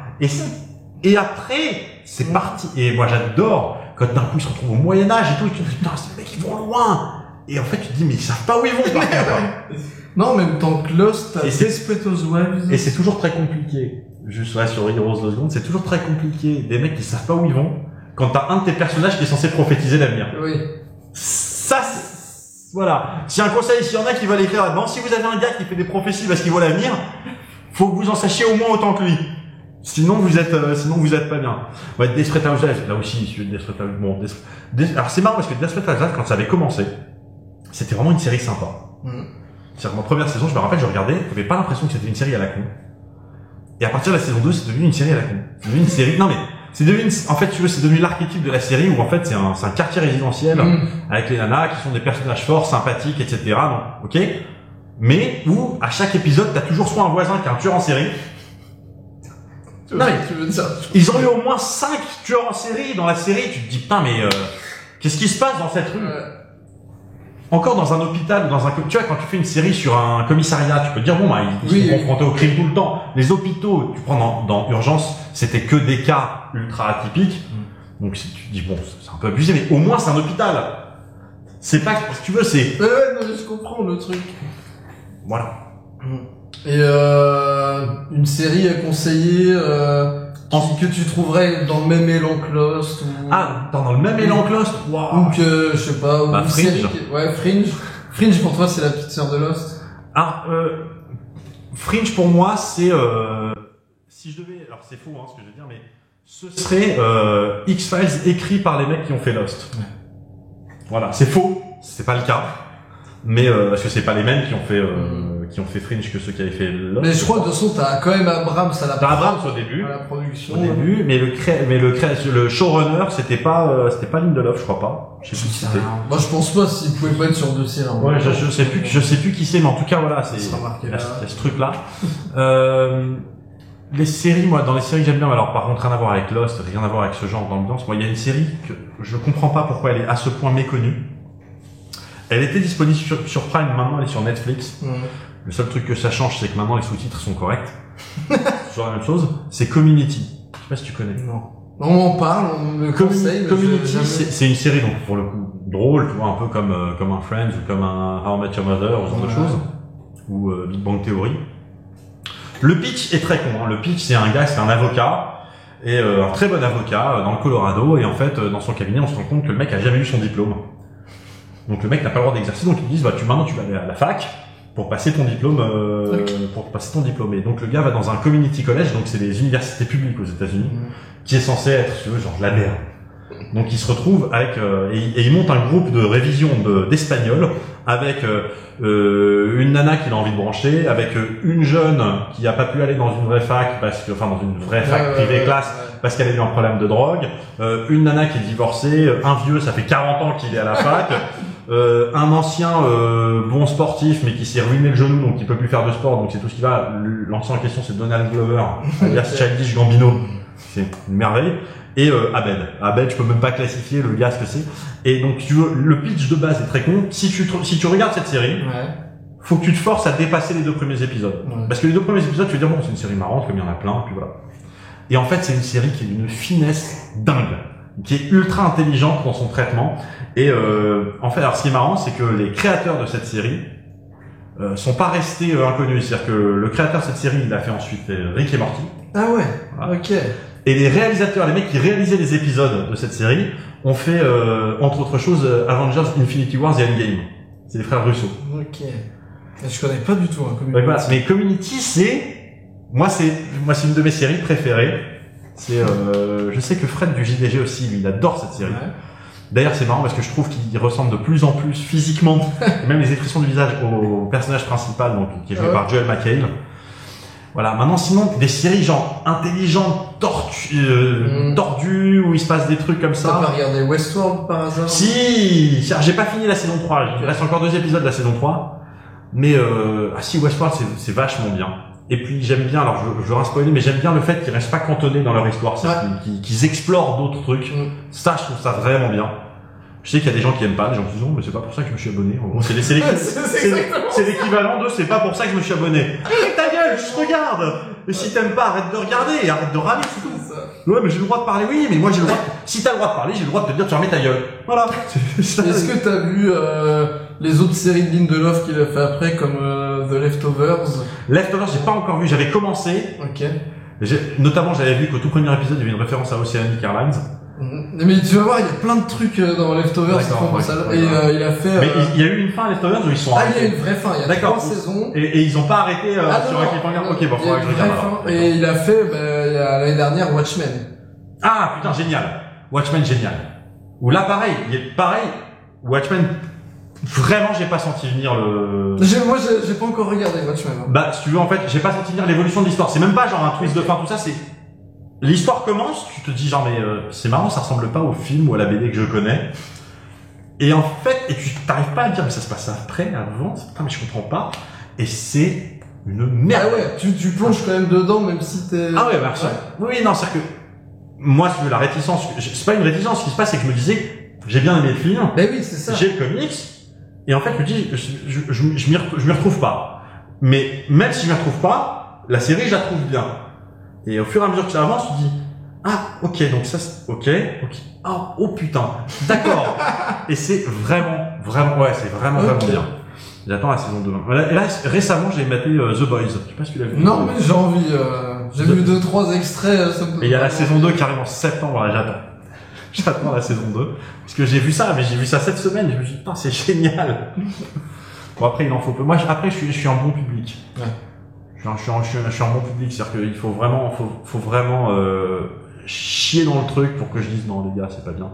Et après, c'est parti. Et moi, j'adore quand d'un coup ils se retrouvent au Moyen-Âge et tout, et tu te dis, putain, ces mecs, ils vont loin. Et en fait, tu te dis, mais ils savent pas où ils vont, par contre. Non, en même temps que Lost, t'as Desperate Housewives. Et c'est toujours très compliqué. Juste, ouais, sur Heroes 2 secondes, c'est toujours très compliqué. Des mecs qui savent pas où ils vont. Quand t'as un de tes personnages qui est censé prophétiser l'avenir. Oui. Ça, voilà. Si un conseil, s'il y en a qui veulent écrire là-dedans, si vous avez un gars qui fait des prophéties parce qu'il voit l'avenir, faut que vous en sachiez au moins autant que lui. Sinon vous êtes pas bien. Ouais, Desperate Housewives, là aussi, Desperate Housewives. Bon, alors c'est marrant parce que Desperate Housewives, quand ça avait commencé, c'était vraiment une série sympa. C'est-à-dire que ma première saison, je me rappelle, je regardais, j'avais pas l'impression que c'était une série à la con. Et à partir de la saison 2, c'est devenu une série à la con. C'est devenu une série, non mais, c'est devenu, en fait, tu veux, c'est devenu l'archétype de la série où en fait c'est un quartier résidentiel avec les nanas qui sont des personnages forts, sympathiques, etc. Donc, ok. Mais où, à chaque épisode, t'as toujours soit un voisin qui est un tueur en série. Non mais, tu veux dire, ils ont eu au moins 5 tueurs en série dans la série, tu te dis, putain, mais, qu'est-ce qui se passe dans cette rue? Encore dans un hôpital, tu vois, quand tu fais une série sur un commissariat, tu peux te dire, bon, bah, ils sont confrontés au crime tout le temps. Les hôpitaux, tu prends dans Urgence, c'était que des cas ultra atypiques. Donc, tu te dis, bon, c'est un peu abusé, mais au moins, c'est un hôpital. C'est pas, si tu veux, c'est... Ouais, non, mais je comprends le truc. Voilà. Et une série à conseiller, que tu trouverais dans le même élan que Lost ou... Ah, dans le même élan que Lost? Wow. Ou que, je sais pas, ou Fringe. série ouais, Fringe. Fringe pour toi, c'est la petite sœur de Lost. Ah, Fringe pour moi, c'est, si je devais, alors c'est faux, hein, ce que je veux dire, mais ce serait, X-Files écrit par les mecs qui ont fait Lost. Ouais. Voilà. C'est faux. C'est pas le cas. Mais, parce que c'est pas les mêmes qui ont fait Fringe que ceux qui avaient fait Lost. Mais je crois, de toute façon, t'as quand même Abrams à la Abrams au début. À la production. Au début, mais le showrunner, c'était pas Lindelof, je crois pas. Je sais plus qui c'était. Moi, je pense pas s'il pouvait pas être sur deux séries. Ouais, je sais plus qui c'est, mais en tout cas, voilà, c'est ce truc-là. Les séries, moi, dans les séries que j'aime bien, alors par contre, rien à voir avec Lost, rien à voir avec ce genre d'ambiance. Moi, il y a une série que je comprends pas pourquoi elle est à ce point méconnue. Elle était disponible sur Prime, maintenant elle est sur Netflix. Le seul truc que ça change, c'est que maintenant les sous-titres sont corrects. C'est toujours la même chose. C'est Community. Je sais pas si tu connais. Non. On m'en parle, on me conseille. Community, c'est une série, donc, pour le coup, drôle, tu vois, un peu comme un Friends ou comme un How I Met Your Mother, ou ce genre de choses. Ou Big Bang Theory. Le pitch est très con, hein. Le pitch, c'est un gars, c'est un avocat. Et un très bon avocat dans le Colorado. Et en fait, dans son cabinet, on se rend compte que le mec a jamais eu son diplôme. Donc le mec n'a pas le droit d'exercer, donc ils disent maintenant tu vas aller à la fac pour passer ton diplôme, Et donc le gars va dans un community college, donc c'est les universités publiques aux États-Unis, qui est censé être, si tu veux, genre la merde. Donc il se retrouve avec et il monte un groupe de révision d'espagnol avec une nana qu'il a envie de brancher, avec une jeune qui a pas pu aller dans une vraie fac dans une vraie fac privée classe parce qu'elle a eu un problème de drogue, une nana qui est divorcée, un vieux, ça fait 40 ans qu'il est à la fac. Un ancien bon sportif mais qui s'est ruiné le genou donc il peut plus faire de sport donc c'est tout ce qui va. L'ancien en question c'est Donald Glover alias Childish Gambino, c'est une merveille. Et Abed je peux même pas classifier le gars ce que c'est. Et donc tu veux, le pitch de base est très con. Si tu regardes cette série, faut que tu te forces à dépasser les 2 premiers épisodes. Parce que les 2 premiers épisodes tu vas dire bon c'est une série marrante comme il y en a plein puis voilà. Et en fait c'est une série qui est d'une finesse dingue, qui est ultra intelligente dans son traitement. Et en fait, alors ce qui est marrant, c'est que les créateurs de cette série sont pas restés inconnus. C'est-à-dire que le créateur de cette série, il a fait ensuite Rick et Morty. Ah ouais, voilà. Ok. Et les réalisateurs, les mecs qui réalisaient les épisodes de cette série, ont fait, entre autres choses, Avengers, Infinity Wars et Endgame. C'est les frères Russo. Ok. Je connais pas du tout Community. Ouais, voilà. Mais Community, moi c'est une de mes séries préférées. Je sais que Fred du JDG aussi, lui, il adore cette série. D'ailleurs, c'est marrant parce que je trouve qu'il ressemble de plus en plus physiquement, et même les expressions du visage, au personnage principal, donc, qui est joué par Joel McHale. Voilà. Maintenant, sinon, des séries genre intelligentes, tordues, où il se passe des trucs comme ça. T'as pas regardé Westworld par hasard? Si, j'ai pas fini la saison 3. Il reste encore 2 épisodes de la saison 3. Mais si, Westworld, c'est vachement bien. Et puis j'aime bien, alors je veux rien spoiler, mais j'aime bien le fait qu'ils restent pas cantonnés dans leur histoire, qu'ils explorent d'autres trucs. Ça, je trouve ça vraiment bien. Je sais qu'il y a des gens qui aiment pas, des gens qui disent, mais c'est pas pour ça que je me suis abonné. En gros, c'est l'équivalent de, c'est pas pour ça que je me suis abonné. Arrête ta gueule, juste regarde! Et si t'aimes pas, arrête de regarder, arrête de râler, c'est tout. Ouais, mais j'ai le droit de parler, oui, mais moi j'ai le droit, si t'as le droit de parler, j'ai le droit de te dire, tu remets ta gueule. Voilà. Est-ce que t'as vu, les autres séries de Lindelof qu'il a fait après, comme The Leftovers? Leftovers, j'ai pas encore vu, j'avais commencé. Ok. Notamment, j'avais vu qu'au tout premier épisode, il y avait une référence à Oceanic Airlines. Mais tu vas voir, il y a plein de trucs dans Leftovers qui font comme ça. Et il a fait... Mais il y a eu une fin à Leftovers où ils sont arrêtés. Il y a une vraie fin, il y a 3 saisons. Et ils ont pas arrêté sur un cliffhanger. Ok, bon, faudra que je regarde alors. Et il a fait, l'année dernière, Watchmen. Ah, putain, génial. Watchmen, génial. Ou là, pareil, Watchmen, vraiment, j'ai pas senti venir Moi, j'ai pas encore regardé Watchmen. Bah, si tu veux, en fait, j'ai pas senti venir l'évolution de l'histoire. C'est même pas genre un twist de fin, tout ça, c'est... L'histoire commence, tu te dis genre, mais c'est marrant, ça ressemble pas au film ou à la BD que je connais. Et en fait, tu t'arrives pas à dire, mais ça se passe après, avant, putain, mais je comprends pas. Et c'est une merde. Ah ouais, tu plonges quand même dedans, même si t'es... Ah ouais, bah, oui, non, c'est-à-dire que, moi, si tu veux, la réticence, c'est pas une réticence, ce qui se passe, c'est que je me disais, j'ai bien aimé le film. Ben oui, c'est ça. J'ai le comics. Et en fait, je me dis, je m'y retrouve pas. Mais, même si je m'y retrouve pas, la série, je la trouve bien. Et au fur et à mesure que ça avance, tu te dis, ah, ok, donc ça, ok, ah, oh putain, d'accord. Et c'est vraiment, c'est vraiment bien. J'attends la saison 2. Et là, récemment, j'ai maté The Boys. Je sais pas si tu l'as vu. Non, mais j'ai envie, j'ai vu 2-3 extraits. Et il y a la saison 2 carrément septembre, là, j'attends. J'attends la saison 2. Parce que j'ai vu ça cette semaine, et je me suis dit, putain, c'est génial. Bon, après, il en faut peu. Moi, après, je suis un bon public. Ouais. Je suis un bon public, c'est-à-dire qu'il faut vraiment, chier dans le truc pour que je dise non les gars c'est pas bien.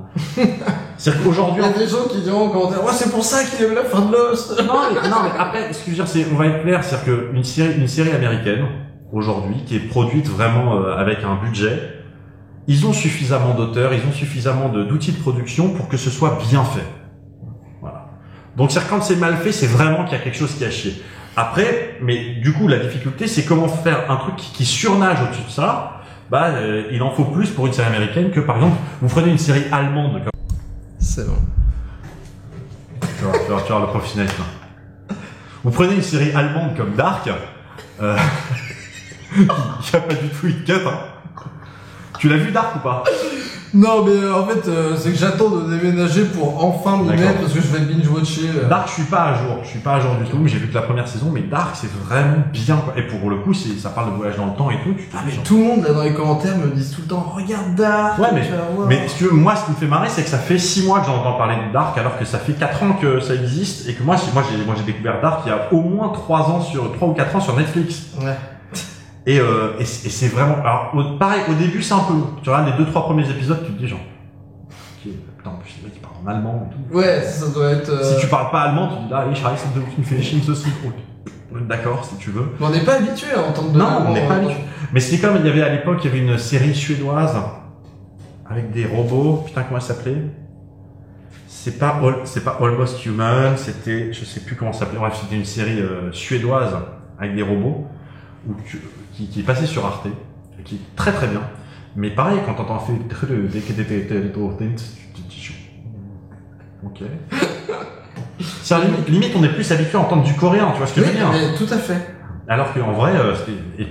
C'est-à-dire qu'aujourd'hui il y a des gens qui diront en commentaire ouais c'est pour ça qu'il aime la fin de Lost. non mais après ce que je veux dire c'est on va être clair, c'est-à-dire que une série américaine aujourd'hui qui est produite vraiment avec un budget, ils ont suffisamment d'auteurs, ils ont suffisamment d'outils de production pour que ce soit bien fait. Voilà. Donc c'est-à-dire quand c'est mal fait, c'est vraiment qu'il y a quelque chose qui a chié. Après, mais du coup, la difficulté, c'est comment faire un truc qui surnage au-dessus de ça. Bah, il en faut plus pour une série américaine que, par exemple, vous prenez une série allemande. C'est bon. Tu vois le professionnalisme. Vous prenez une série allemande comme Dark, qui a pas du tout une cut, hein. Tu l'as vu Dark ou pas? Non, mais en fait, c'est que j'attends de déménager pour enfin m'y mettre parce que je vais binge-watcher. Dark, je suis pas à jour du tout. J'ai vu que la première saison, mais Dark, c'est vraiment bien, quoi. Et pour le coup, ça parle de voyage dans le temps et tout. Mais tout le monde, là, dans les commentaires, me disent tout le temps, regarde Dark. Ouais, mais si tu veux, moi, ce qui me fait marrer, c'est que ça fait 6 mois que j'entends parler de Dark, alors que ça fait 4 ans que ça existe, et que moi, j'ai découvert Dark il y a au moins 3 ou 4 ans sur Netflix. Ouais. Et c'est vraiment, alors, pareil, au début, c'est un peu, tu regardes les 2-3 premiers épisodes, tu te dis genre, putain, en plus, les mecs, ils parlent en allemand et tout. Ouais, ça doit être, Si tu parles pas allemand, tu te dis, ah, ich heiße du Finishing ceci. D'accord, si tu veux. Mais on n'est pas habitué à entendre de non, on n'est pas habitué. Mais c'est comme, il y avait à l'époque, il y avait une série suédoise, avec des robots, putain, comment elle s'appelait? C'est pas Almost Human, c'était, je sais plus comment ça s'appelait, bref, c'était une série suédoise, avec des robots, qui est passé sur Arte, qui est très très bien. Mais pareil, quand t'entends fait ok. Limite, on est plus habitué à entendre du coréen, tu vois ce que je veux dire? Mais tout à fait. Alors qu'en vrai,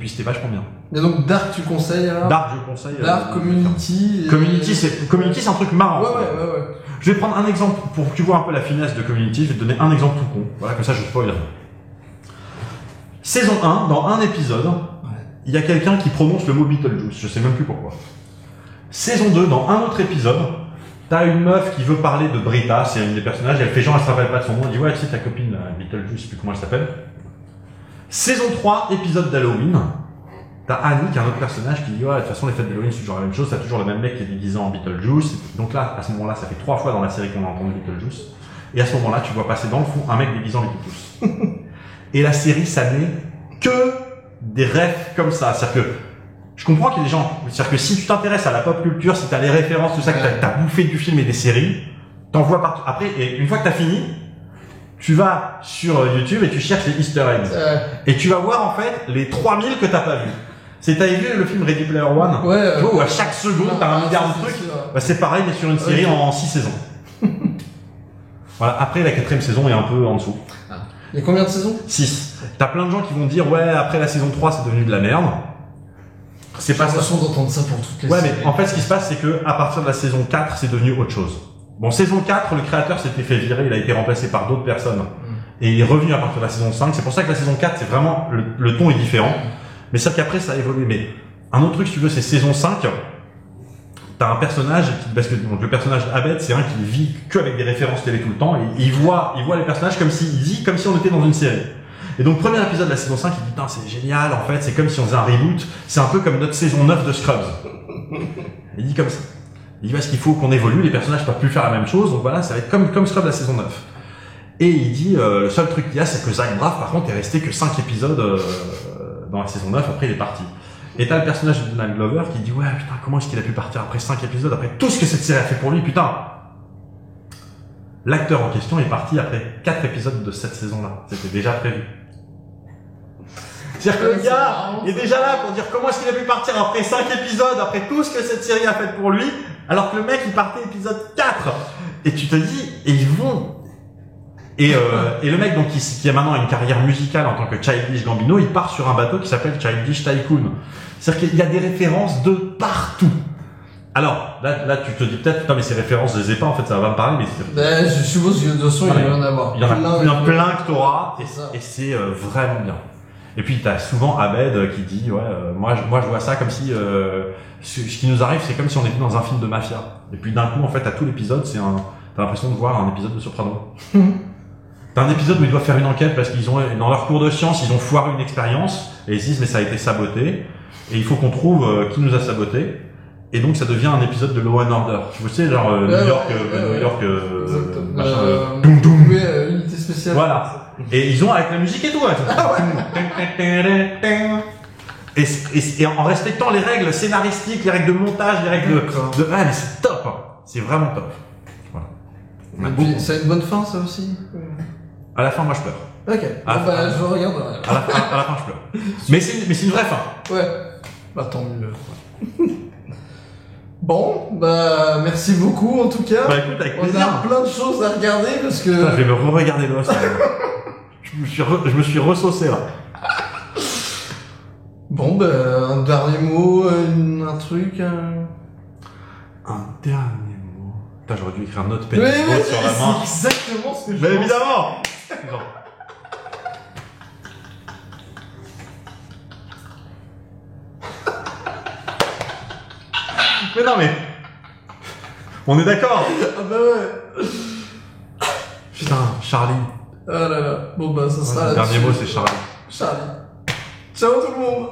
c'était vachement bien. Et donc Dark, tu conseilles alors? Dark, je conseille. Dark, Community. Community, c'est un truc marrant. Ouais. Je vais prendre un exemple pour que tu vois un peu la finesse de Community. Je vais te donner un exemple tout con. Voilà, comme ça, je spoil. Saison 1, dans un épisode, il y a quelqu'un qui prononce le mot Beetlejuice. Je sais même plus pourquoi. Saison 2, dans un autre épisode, t'as une meuf qui veut parler de Britta, c'est une des personnages, elle fait genre, elle se rappelle pas de son nom, elle dit ouais, tu sais, ta copine, Beetlejuice, je sais plus comment elle s'appelle. Saison 3, épisode d'Halloween, T'as Annie, qui est un autre personnage, qui dit ouais, de toute façon les fêtes d'Halloween c'est toujours la même chose, t'as toujours le même mec qui est déguisé en Beetlejuice. Donc là, à ce moment-là, ça fait 3 fois dans la série qu'on a entendu Beetlejuice. Et à ce moment-là, tu vois passer dans le fond un mec déguisé en Beetlejuice. Et la série, ça n'est que des rêves comme ça. C'est-à-dire que je comprends qu'il y a des gens. C'est-à-dire que si tu t'intéresses à la pop culture, si t'as les références, tout ça, que t'as bouffé du film et des séries, t'en vois partout. Après, et une fois que t'as fini, tu vas sur YouTube et tu cherches les Easter eggs. Et tu vas voir en fait les 3000 que t'as pas vu. T'avais vu le film Ready Player One? Ouais. Tu vois, où à chaque seconde t'as un milliard de trucs. Bah, c'est pareil, mais sur une série en 6 saisons. Voilà. Après, la 4ème saison est un peu en dessous. Il y a combien de saisons? 6. T'as plein de gens qui vont dire, ouais, après la saison 3, c'est devenu de la merde. C'est pas ça. J'ai l'impression d'entendre ça pour toutes les Ouais, séries. mais en fait, ce qui se passe, c'est que, à partir de la saison 4, c'est devenu autre chose. Bon, saison 4, le créateur s'était fait virer, il a été remplacé par d'autres personnes. Et il est revenu à partir de la saison 5. C'est pour ça que la saison 4, c'est vraiment, le ton est différent. Mais sauf qu'après, ça a évolué. Mais un autre truc, si tu veux, c'est saison 5. T'as un personnage parce que donc, le personnage Abed, c'est un qui vit que avec des références télé tout le temps. Et il voit les personnages comme s'il vit comme si on était dans une série. Et donc, premier épisode de la saison 5, il dit, putain, c'est génial, en fait, c'est comme si on faisait un reboot. C'est un peu comme notre saison 9 de Scrubs. Il dit comme ça. Il dit, parce qu'il faut qu'on évolue, les personnages peuvent plus faire la même chose. Donc voilà, ça va être comme Scrubs la saison 9. Et il dit, le seul truc qu'il y a, c'est que Zach Braff, par contre, est resté que 5 épisodes dans la saison 9, après il est parti. Et t'as le personnage de Donald Glover qui dit, ouais, putain, comment est-ce qu'il a pu partir après 5 épisodes, après tout ce que cette série a fait pour lui, putain. L'acteur en question est parti après 4 épisodes de cette saison-là. C'était déjà prévu. C'est-à-dire que le gars, il est déjà là pour dire comment est-ce qu'il a pu partir après 5 épisodes, après tout ce que cette série a fait pour lui, alors que le mec, il partait épisode 4. Et tu te dis, et ils vont... Et le mec, donc, qui a maintenant une carrière musicale en tant que Childish Gambino, il part sur un bateau qui s'appelle Childish Tycoon. C'est-à-dire qu'il y a des références de partout. Alors, là, tu te dis peut-être, putain, mais ces références, je les ai pas, en fait, ça va me parler, mais c'est... Ben, je suppose que de toute façon, il va y en avoir. Il y en a plein que t'auras, et c'est vraiment bien. Et puis, t'as souvent Abed qui dit, ouais, moi, je vois ça comme si, ce qui nous arrive, c'est comme si on était dans un film de mafia. Et puis, d'un coup, en fait, à tout l'épisode, t'as l'impression de voir un épisode de Soprano. T'as un épisode où ils doivent faire une enquête parce qu'ils ont, dans leur cours de sciences, ils ont foiré une expérience, et ils se disent, mais ça a été saboté, et il faut qu'on trouve qui nous a saboté. Et donc, ça devient un épisode de Law and Order. Tu sais, genre, New York, machin, doum doum. Unité spéciale. Voilà. Et ils ont avec la musique et tout, hein. Et en respectant les règles scénaristiques, les règles de montage, les règles de, mais c'est top, hein. C'est vraiment top. Voilà. Et puis, ça a une bonne fin, ça aussi? À la fin, moi, je pleure. Ok. Bah, je regarderai. À la fin, je pleure. Mais c'est une vraie fin. Ouais. Bah, tant mieux. Bon, bah, merci beaucoup, en tout cas. Bah, écoute, avec plaisir. On a plein de choses à regarder, parce que... Putain, je vais me re-regarder Lost. je me suis ressaucé, là. Bon, bah, un dernier mot, un truc... Un dernier mot... Putain, j'aurais dû écrire note pen sur la main. C'est exactement ce que je Mais pense. évidemment. Mais non, mais... On est d'accord. Ah bah ouais. Putain, Charlie. Ah là là. Bon bah, ça sera Le dernier mot, c'est Charlie. Charlie. Ciao tout le monde.